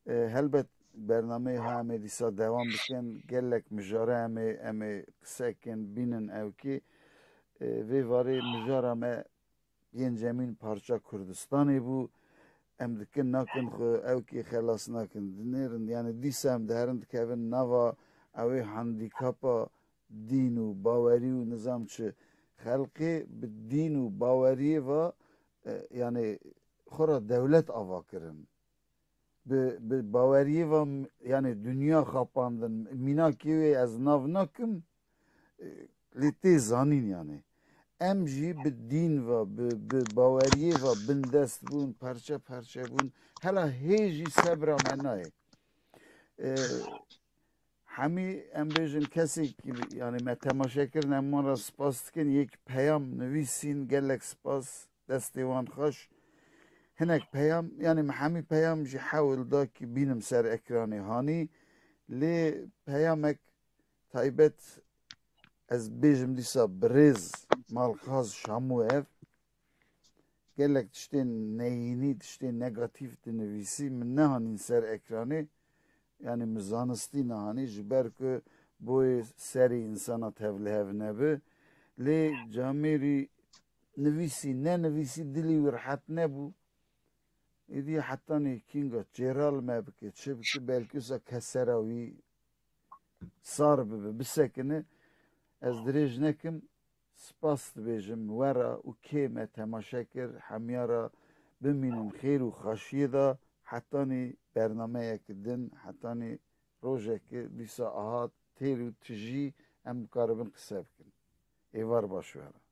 Helbet برنامه همه دیسا دوام بکن گلک مجاره همه قسکن بینن او کی وی واری مجاره همه ین جمین پارچه کردستانی بو ام دکن نکن خو او کی خلاص نکن دنیرن یعنی دیسا هم دهرند که اون نوا اوی هندیکاپا دین و باوری و نظام چه خلقی به دین و باوری و yani خورا دولت آوا کرن به باوری و yani dünya kapandın minaki ve az nav nakim lite zanin yani emji bi din ve bi baweriye ve bin dest bun parça bun hala heji sabra manay hami embejin kesik yani me temaşekir nemara spas dikin yek peyam nüvisin gelek spas destevan hoş هناك بيام يعني محامي بيام جي حاول داك بينم سر اكراني هاني لي بيامك تايبت از بيجم ديسا بريز مال خاز شامو اف قالك تشتين نيني تشتين نيجاتيف تنفيسي من نهاني سر اكراني يعني مزانستي نهاني جبركو بوي سري انسانا تهفل هف نبي لي جاميري نفيسي نفيسي دلي ورحت نبو İdi hatta ne kinga ceral mebke çebki belki sa keseravi sar be bisekini ez dirij nekim spas dibêjim wera û kême temaşekir hemyara bimînin xêr û xweşiyê da hetanî bernameyekî din hetanî rojekê dîsa ahat têr û tijî em dikaribin qise bikin êvar baş were